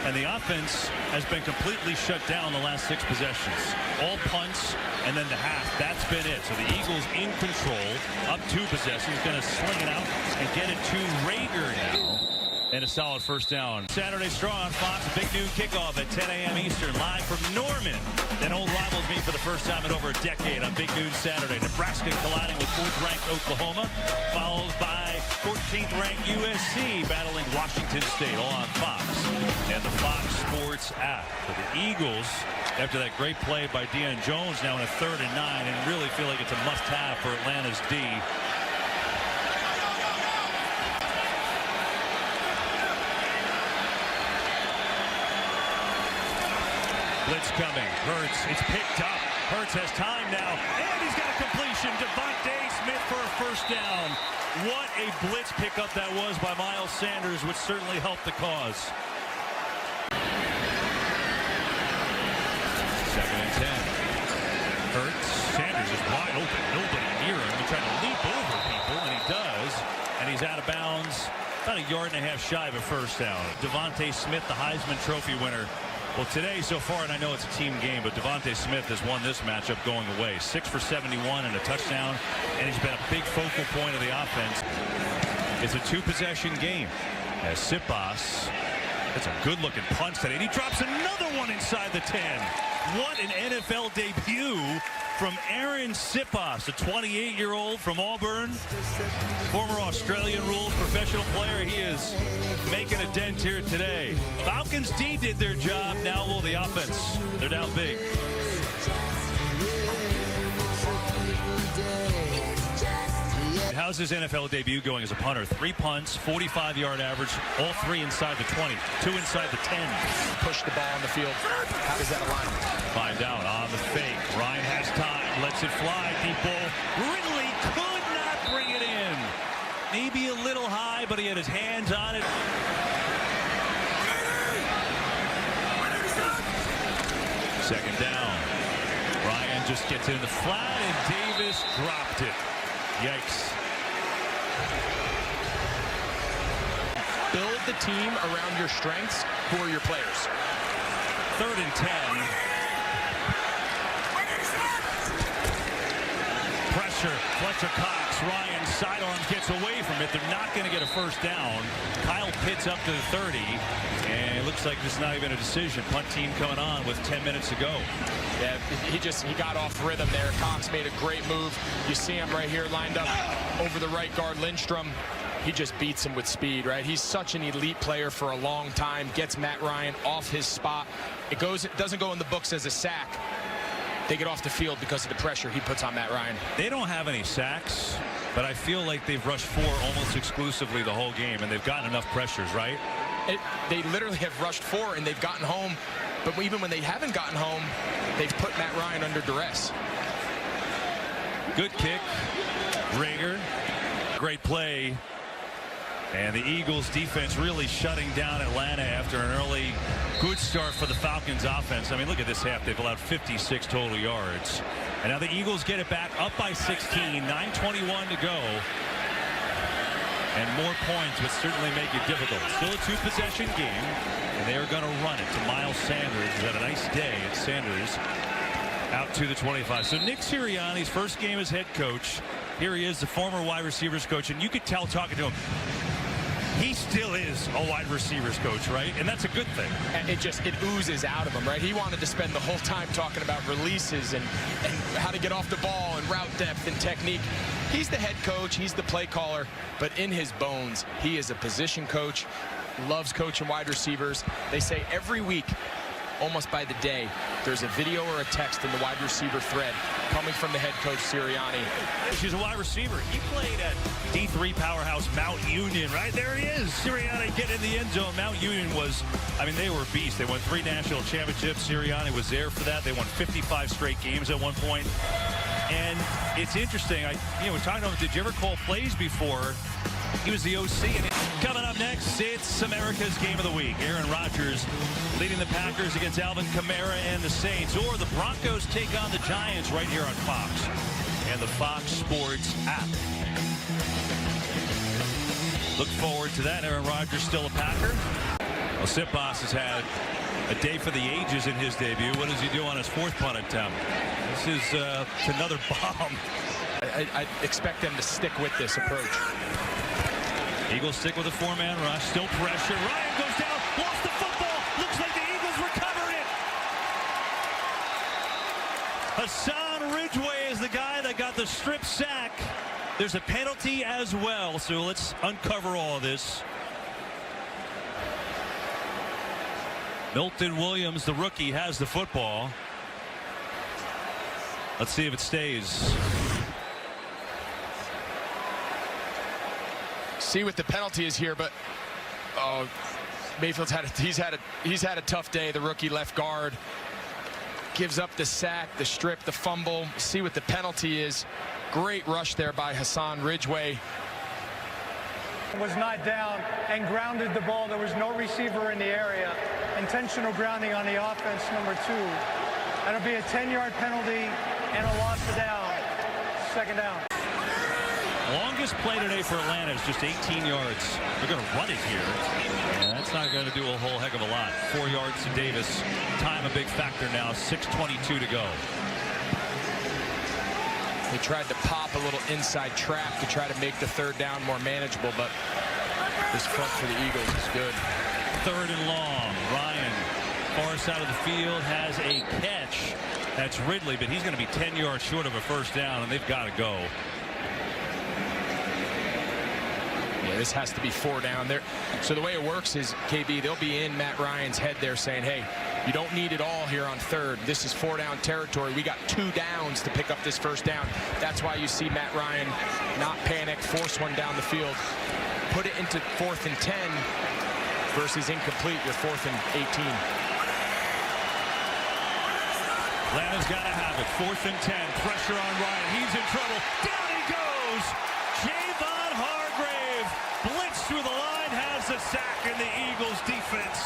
S2: And the offense has been completely shut down the last 6 possessions. All punts and then the half. That's been it. So the Eagles in control. Up 2 possessions. Going to sling it out and get it to Rager now. And a solid first down. Saturday Strong on Fox. Big noon kickoff at 10 a.m. Eastern. Live from Norman. Then old rivals meet for the first time in over a decade on Big Noon Saturday. Nebraska colliding with 4th-ranked Oklahoma. Followed by 14th-ranked USC battling Washington State. All on Fox and the Fox Sports app. For the Eagles, after that great play by Deion Jones, now in a 3rd and 9, and really feel like it's a must-have for Atlanta's D. Blitz coming. Hurts. It's picked up. Hurts has time now. And he's got a completion. Devontae Smith for a first down. What a blitz pickup that was by Miles Sanders, which certainly helped the cause. 2nd and 10. Hurts. Sanders is wide open. Nobody near him. He tried to leap over people, and he does. And he's out of bounds. About a yard and a half shy of a first down. Devontae Smith, the Heisman Trophy winner. Well, today so far, and I know it's a team game, but Devontae Smith has won this matchup going away. 6 for 71 and a touchdown, and he's been a big focal point of the offense. It's a 2-possession game as Sipos, it's a good-looking punch today, and he drops another one inside the 10. What an NFL debut from Aaron Sipos, a 28-year-old from Auburn, former Australian rules professional player. He is making a dent here today. Falcons D did their job. Now will the offense. They're down big. How's his NFL debut going as a punter? 3 punts, 45-yard average, all 3 inside the 20, 2 inside the 10.
S3: Push the ball on the field. How does that align?
S2: Find out on the fake. Ryan has time, lets it fly. Deep ball. Ridley could not bring it in. Maybe a little high, but he had his hands on it. Second down. Ryan just gets it in the flat, and Davis dropped it. Yikes.
S3: Build the team around your strengths. Who are your players?
S2: 3rd and 10. Pressure. Fletcher Cox. Ryan sidearm gets away from it. They're not going to get a first down. Kyle Pitts up to the 30. And it looks like there's not even a decision. Punt team coming on with 10 minutes to go.
S3: Yeah, he got off rhythm there. Cox made a great move. You see him right here lined up over the right guard, Lindstrom. He just beats him with speed, right? He's such an elite player for a long time. Gets Matt Ryan off his spot. It doesn't go in the books as a sack. They get off the field because of the pressure he puts on Matt Ryan.
S2: They don't have any sacks, but I feel like they've rushed 4 almost exclusively the whole game, and they've gotten enough pressures, right?
S3: They literally have rushed 4, and they've gotten home. But even when they haven't gotten home, they've put Matt Ryan under duress.
S2: Good kick. Rager. Great play. And the Eagles defense really shutting down Atlanta after an early good start for the Falcons offense. I mean, look at this half. They've allowed 56 total yards. And now the Eagles get it back up by 16. 9:21 to go. And more points would certainly make it difficult. Still a 2-possession game. And they are going to run it to Miles Sanders. He's had a nice day. It's Sanders out to the 25. So Nick Sirianni's first game as head coach. Here he is, the former wide receivers coach. And you could tell talking to him, he still is a wide receivers coach, right? And that's a good thing.
S3: And it oozes out of him, right? He wanted to spend the whole time talking about releases and how to get off the ball and route depth and technique. He's the head coach. He's the play caller. But in his bones, he is a position coach, loves coaching wide receivers. They say every week, almost by the day, there's a video or a text in the wide receiver thread coming from the head coach Sirianni.
S2: She's a wide receiver. He played at D3 powerhouse Mount Union. Right there he is. Sirianni getting in the end zone. Mount Union was, I mean, they were beasts. They won 3 national championships. Sirianni was there for that. They won 55 straight games at one point. And it's interesting. We're talking about, did you ever call plays before? He was the OC. And coming up next, it's America's Game of the Week. Aaron Rodgers leading the Packers against Alvin Kamara and the Saints. Or the Broncos take on the Giants right here on Fox and the Fox Sports app. Look forward to that. Aaron Rodgers still a Packer. Well, Sipos has had a day for the ages in his debut. What does he do on his 4th punt attempt? This is another bomb.
S3: I expect them to stick with this approach.
S2: Eagles stick with a 4-man rush. Still pressure. Ryan goes down. Lost the football. Looks like the Eagles recovered it. Hassan Ridgeway is the guy that got the strip sack. There's a penalty as well. So let's uncover all of this. Milton Williams, the rookie, has the football. Let's see if it stays.
S3: See what the penalty is here, but Mayfield's he's had a tough day, the rookie left guard, gives up the sack, the strip, the fumble. See what the penalty is. Great rush there by Hassan Ridgeway.
S4: Was not down and grounded the ball. There was no receiver in the area. Intentional grounding on the offense, number 2. That'll be a 10-yard penalty and a loss of down. Second down.
S2: Longest play today for Atlanta is just 18 yards. They're going to run it here. And that's not going to do a whole heck of a lot. 4 yards to Davis. Time a big factor now. 6:22 to go.
S3: They tried to pop a little inside trap to try to make the third down more manageable, but this front for the Eagles is good.
S2: 3rd and long. Ryan, far side of the field, has a catch. That's Ridley, but he's going to be 10 yards short of a first down, and they've got to go.
S3: Yeah, this has to be 4 down there. So the way it works is, KB, they'll be in Matt Ryan's head there saying, hey, you don't need it all here on 3rd. This is 4 down territory. We got 2 downs to pick up this first down. That's why you see Matt Ryan not panic, force one down the field, put it into 4th and 10 versus incomplete, your 4th and 18.
S2: Atlanta's got to have it. 4th and 10. Pressure on Ryan. He's in trouble. Down he goes. Javon Hargrave blitz through the line, has a sack in the Eagles defense.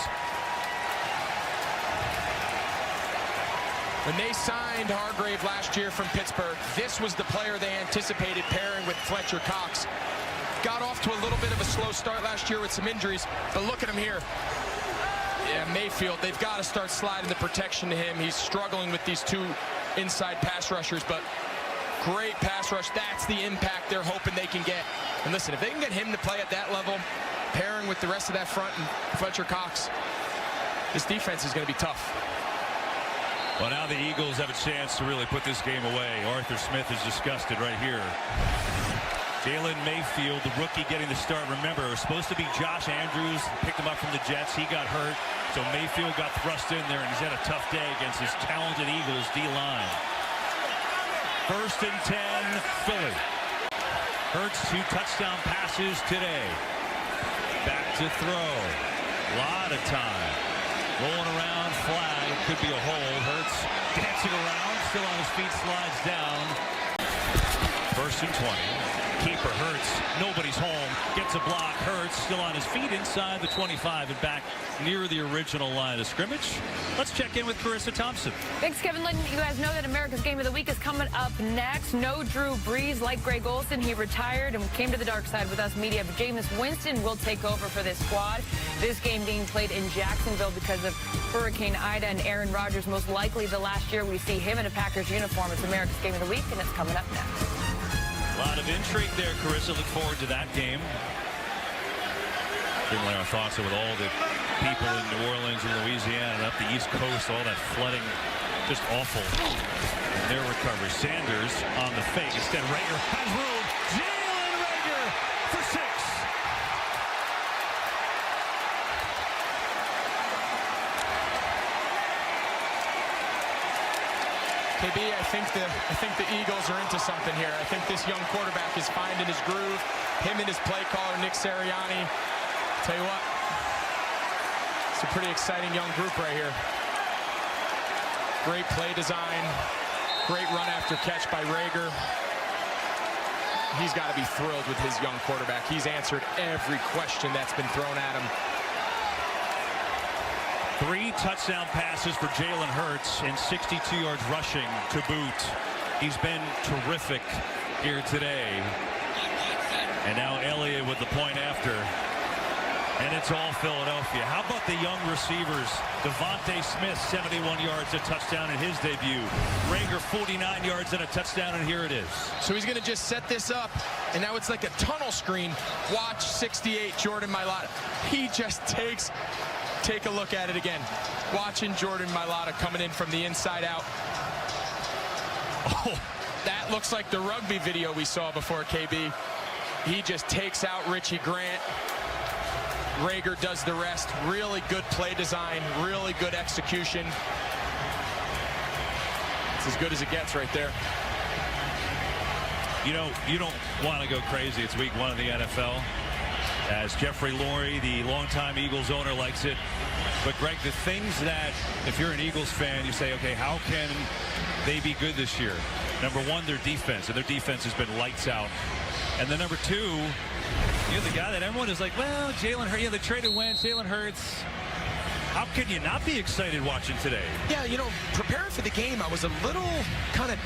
S3: When they signed Hargrave last year from Pittsburgh, this was the player they anticipated pairing with Fletcher Cox. Got off to a little bit of a slow start last year with some injuries, but look at him here. Yeah, Mayfield, they've got to start sliding the protection to him. He's struggling with these 2 inside pass rushers, but great pass rush. That's the impact they're hoping they can get. And listen, if they can get him to play at that level, pairing with the rest of that front and Fletcher Cox, this defense is going to be tough.
S2: Well, now the Eagles have a chance to really put this game away. Arthur Smith is disgusted right here. Jalen Mayfield, the rookie, getting the start. Remember, it was supposed to be Josh Andrews, picked him up from the Jets. He got hurt, so Mayfield got thrust in there, and he's had a tough day against his talented Eagles D-line. 1st and 10, Philly. Hurts 2 touchdown passes today. Back to throw. A lot of time. Rolling around, flag. Could be a hold. Hurts dancing around, still on his feet, slides down. 1st and 20. Keeper Hurts, nobody's home, gets a block. Hurts still on his feet inside the 25 and back near the original line of scrimmage. Let's check in with Carissa Thompson.
S7: Thanks, Kevin Linden. You guys know that America's Game of the Week is coming up next. No Drew Brees like Greg Olsen. He retired and came to the dark side with us media. But Jameis Winston will take over for this squad. This game being played in Jacksonville because of Hurricane Ida, and Aaron Rodgers most likely the last year we see him in a Packers uniform. It's America's Game of the Week, and it's coming up next.
S2: A lot of intrigue there, Carissa. Look forward to that game. Certainly our thoughts are with all the people in New Orleans and Louisiana and up the East Coast, all that flooding, just awful. And their recovery. Sanders on the fake. Instead, Rager has room. Jalen Rager for 6.
S3: KB, I think the Eagles are into something here. I think this young quarterback is finding his groove. Him and his play caller, Nick Sirianni. Tell you what, it's a pretty exciting young group right here. Great play design. Great run after catch by Rager. He's got to be thrilled with his young quarterback. He's answered every question that's been thrown at him.
S2: 3 touchdown passes for Jalen Hurts and 62 yards rushing to boot. He's been terrific here today. And now Elliott with the point after. And it's all Philadelphia. How about the young receivers? Devontae Smith, 71 yards, a touchdown in his debut. Rager, 49 yards and a touchdown, and here it is.
S3: So he's going to just set this up, and now it's like a tunnel screen. Watch 68, Jordan Mailata. He just take a look at it again. Watching Jordan Mailata coming in from the inside out. Oh, that looks like the rugby video we saw before, KB. He just takes out Richie Grant. Rager does the rest. Really good play design, really good execution. It's as good as it gets right there.
S2: You know, you don't want to go crazy. It's week 1 of the NFL. as Jeffrey Lurie, the longtime Eagles owner, likes it. But, Greg, the things that, if you're an Eagles fan, you say, okay, how can they be good this year? Number one, their defense, and their defense has been lights out. And then number two, you're the guy that everyone is like, well, Jalen Hurts, they traded Wentz, Jalen Hurts. How can you not be excited watching today?
S3: Yeah, preparing for the game, I was a little kind of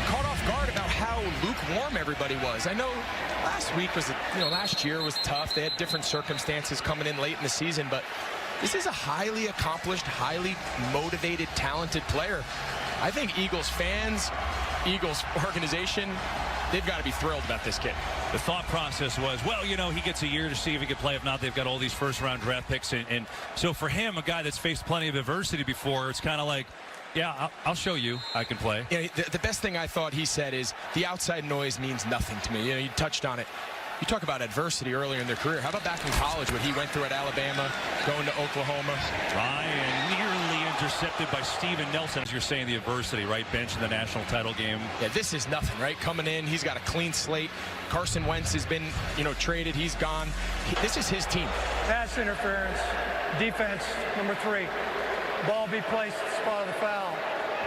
S3: caught off guard about how lukewarm everybody was. I know last week was, last year was tough. They had different circumstances coming in late in the season, but this is a highly accomplished, highly motivated, talented player. I think Eagles fans, Eagles organization, they've got to be thrilled about this kid.
S2: The thought process was, well, he gets a year to see if he can play. If not, they've got all these first-round draft picks. And so for him, a guy that's faced plenty of adversity before, it's kind of like, yeah, I'll show you I can play.
S3: Yeah, the best thing I thought he said is, the outside noise means nothing to me. You touched on it. You talk about adversity earlier in their career. How about back in college, what he went through at Alabama, going to Oklahoma?
S2: Ryan nearly intercepted by Steven Nelson. As you're saying, the adversity, right? Bench in the national title game.
S3: Yeah, this is nothing, right? Coming in, he's got a clean slate. Carson Wentz has been, traded. He's gone. This is his team.
S4: Pass interference, defense, number 3. Ball be placed at the spot of the foul.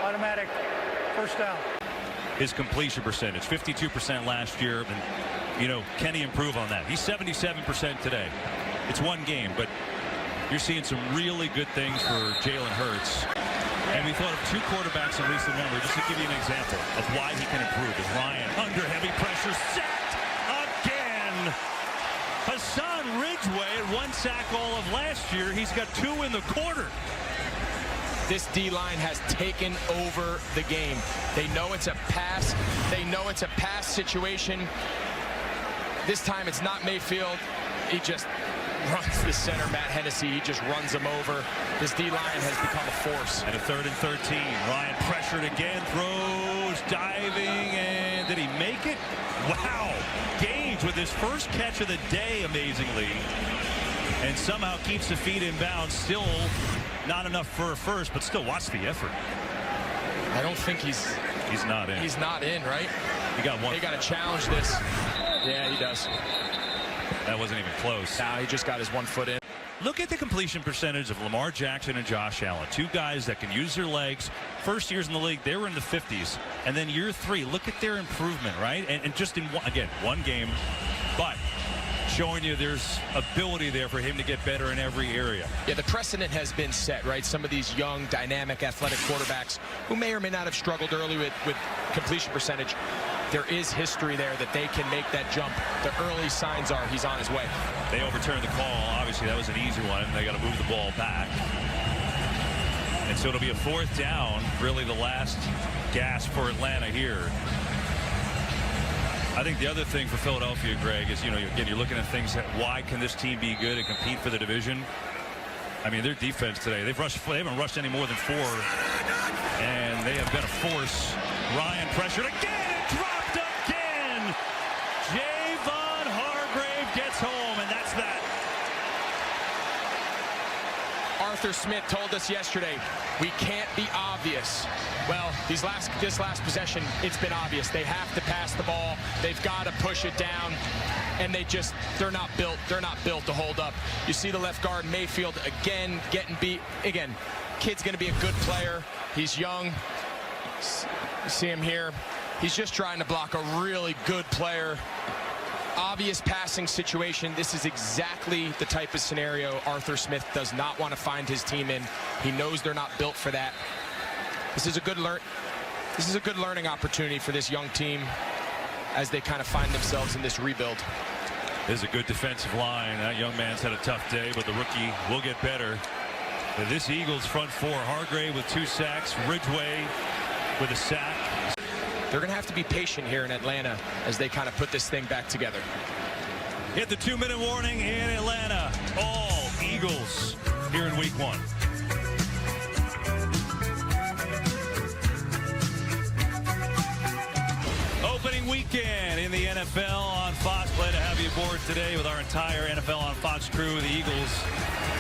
S4: Automatic first down.
S2: His completion percentage, 52% last year. And, can he improve on that? He's 77% today. It's one game, but you're seeing some really good things for Jalen Hurts. And we thought of 2 quarterbacks, at least in memory, just to give you an example of why he can improve. Is Ryan under heavy pressure, sacked again. Hassan Ridgeway at 1 sack all of last year. He's got 2 in the quarter.
S3: This D-line has taken over the game. They know it's a pass. They know it's a pass situation. This time it's not Mayfield. He just runs the center, Matt Hennessy. He just runs him over. This D-line has become a force.
S2: And a 3rd and 13. Ryan pressured again, throws, diving, and did he make it? Wow. Gage with his first catch of the day, amazingly. And somehow keeps the feet in bounds. Still not enough for a first, but still watch the effort.
S3: I don't think he's
S2: not in.
S3: He's not in, right?
S2: He got one.
S3: They got to challenge this. Yeah, he does.
S2: That wasn't even close.
S3: Nah, he just got his 1 foot in.
S2: Look at the completion percentage of Lamar Jackson and Josh Allen. 2 guys that can use their legs. First years in the league, they were in the 50s. And then year 3, look at their improvement, right? And just in, one game. But showing you there's ability there for him to get better in every area.
S3: Yeah, the precedent has been set, right? Some of these young, dynamic, athletic quarterbacks who may or may not have struggled early with completion percentage, there is history there that they can make that jump. The early signs are he's on his way.
S2: They overturned the call. Obviously, that was an easy one. They got to move the ball back. And so it'll be a 4th down, really the last gasp for Atlanta here. I think the other thing for Philadelphia, Greg, is, again, you're looking at things that why can this team be good and compete for the division? I mean, their defense today, they haven't rushed any more than 4, and they have been a force. Ryan pressured again, dropped again. Javon Hargrave gets home, and that's that.
S3: Arthur Smith told us yesterday, we can't be obvious. Well, this last possession, it's been obvious. They have to pass the ball. They've got to push it down. And they're not built to hold up. You see the left guard, Mayfield, again, getting beat. Again, kid's going to be a good player. He's young. You see him here. He's just trying to block a really good player. Obvious passing situation. This is exactly the type of scenario Arthur Smith does not want to find his team in. He knows they're not built for that. This is a good learning opportunity for this young team as they kind of find themselves in this rebuild.
S2: This is a good defensive line. That young man's had a tough day, but the rookie will get better. But this Eagles front 4, Hargrave with 2 sacks, Ridgeway with a sack.
S3: They're going to have to be patient here in Atlanta as they kind of put this thing back together.
S2: Hit the 2-minute warning in Atlanta. All Eagles here in week 1. Opening week weekend in the NFL on Fox. Glad to have you aboard today with our entire NFL on Fox crew. The Eagles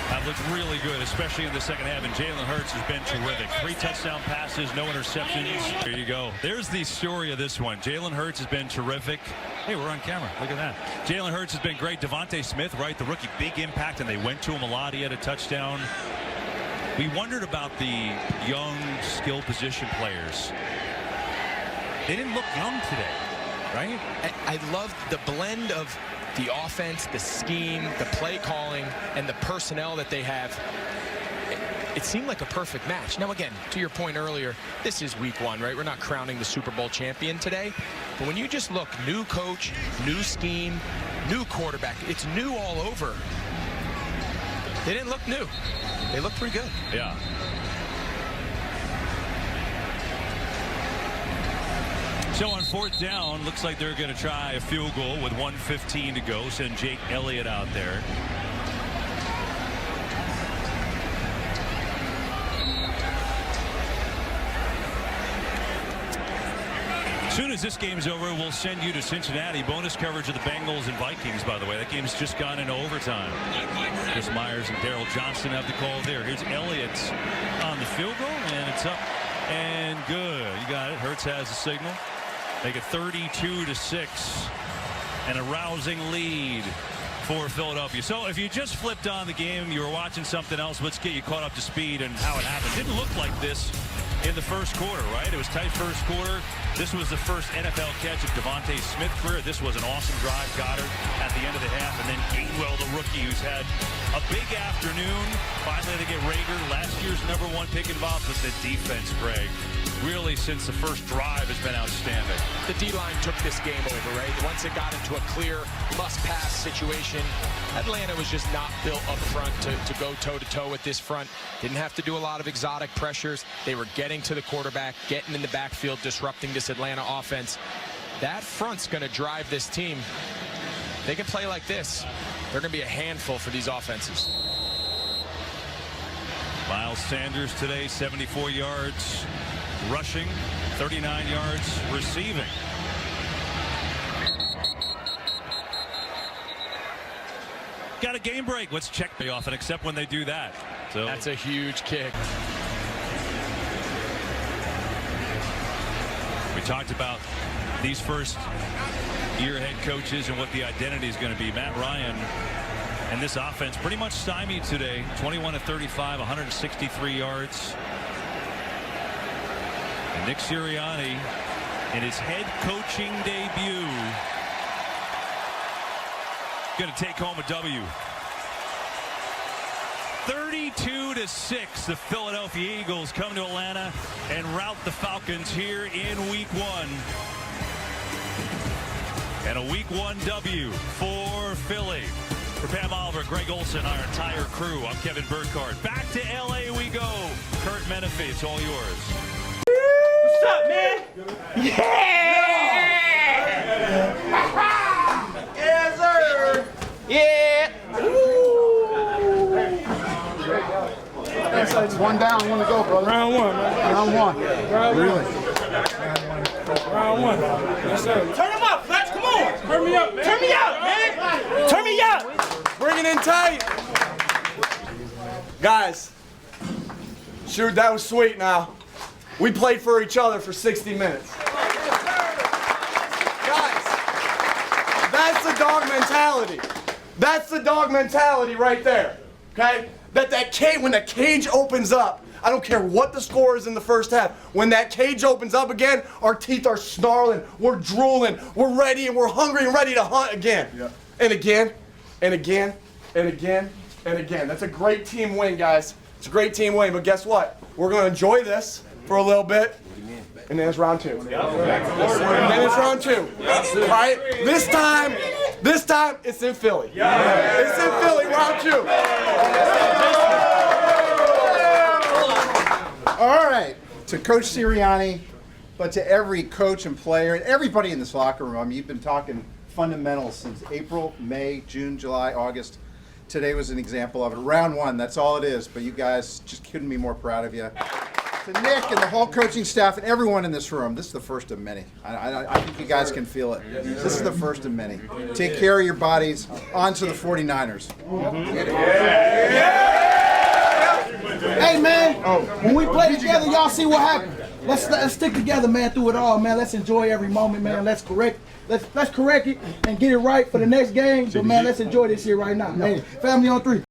S2: have looked really good, especially in the second half, and Jalen Hurts has been terrific. 3 touchdown passes, no interceptions. There you go. There's the story of this one. Jalen Hurts has been terrific. Hey, we're on camera. Look at that. Jalen Hurts has been great. Devontae Smith, right, the rookie, big impact, and they went to him a lot. He had a touchdown. We wondered about the young skill position players. They didn't look young today, right?
S3: I love the blend of the offense, the scheme, the play calling, and the personnel that they have. It seemed like a perfect match. Now, again, to your point earlier, this is week 1, right? We're not crowning the Super Bowl champion today. But when you just look, new coach, new scheme, new quarterback, it's new all over. They didn't look new. They looked pretty good.
S2: Yeah. So on 4th down, looks like they're going to try a field goal with 1:15 to go. Send Jake Elliott out there. As soon as this game's over, we'll send you to Cincinnati. Bonus coverage of the Bengals and Vikings, by the way. That game's just gone into overtime. Chris Myers and Darrell Johnston have the call there. Here's Elliott on the field goal, and it's up and good. You got it. Hurts has the signal. Make it 32-6, and a rousing lead for Philadelphia. So if you just flipped on the game, you were watching something else, let's get you caught up to speed and how it happened. Didn't look like this in the first quarter, right? It was tight first quarter. This was the first NFL catch of Devontae Smith's career. This was an awesome drive, Goddard at the end of the half, and then Gainwell, the rookie, who's had a big afternoon. Finally, they get Rager, last year's #1 pick involved. But the defense, Greg, really since the first drive has been outstanding.
S3: The D-line took this game over, right? Once it got into a clear must-pass situation, Atlanta was just not built up front to go toe-to-toe with this front. Didn't have to do a lot of exotic pressures. They were getting to the quarterback, getting in the backfield, disrupting this Atlanta offense. That front's going to drive this team. They can play like this. They're going to be a handful for these offenses.
S2: Miles Sanders today, 74 yards rushing, 39 yards receiving. Got a game break. Let's check me off and accept when they do that. So
S3: that's a huge kick.
S2: We talked about these first year head coaches and what the identity is going to be. Matt Ryan and this offense pretty much stymied today. 21 of 35, 163 yards. And Nick Sirianni in his head coaching debut going to take home a W. 32-6, the Philadelphia Eagles come to Atlanta and rout the Falcons here in week 1. And a week 1 W for Philly. For Pam Oliver, Greg Olson, our entire crew, I'm Kevin Burkhardt. Back to LA we go. Kurt Menefee, it's all yours.
S8: What's up, man? Yeah! Yes, sir! Yeah!
S9: It's 1 down, 1 to go, brother.
S8: Round 1, man.
S9: Round 1.
S8: Round
S9: really?
S8: 1. Round 1. Yes, sir. Turn him up, Fletch. Come on. Turn me up, man. Turn me up, man. Turn me up.
S10: Bring it in tight. Guys, shoot, that was sweet now. We played for each other for 60 minutes. Guys, that's the dog mentality. That's the dog mentality right there, okay? When the cage opens up, I don't care what the score is in the first half. When that cage opens up again, our teeth are snarling, we're drooling, we're ready and we're hungry and ready to hunt again. Yeah. And again, and again, and again, and again. That's a great team win, guys. It's a great team win, but guess what? We're going to enjoy this for a little bit, and then it's round 2. And then it's round 2. All right? This time, it's in Philly. It's in Philly, round 2.
S9: All right, to Coach Sirianni, but to every coach and player and everybody in this locker room. I mean, you've been talking fundamentals since April, May, June, July, August. Today was an example of it. Round 1, that's all it is. But you guys just couldn't be more proud of you. To Nick and the whole coaching staff and everyone in this room, this is the first of many. I think you guys can feel it. This is the first of many. Take care of your bodies. On to the 49ers.
S11: Hey, man, when we play together, y'all see what happened. Let's stick together, man, through it all, man. Let's enjoy every moment, man. Let's correct it and get it right for the next game. But, man, let's enjoy this here right now. Hey, family on 3.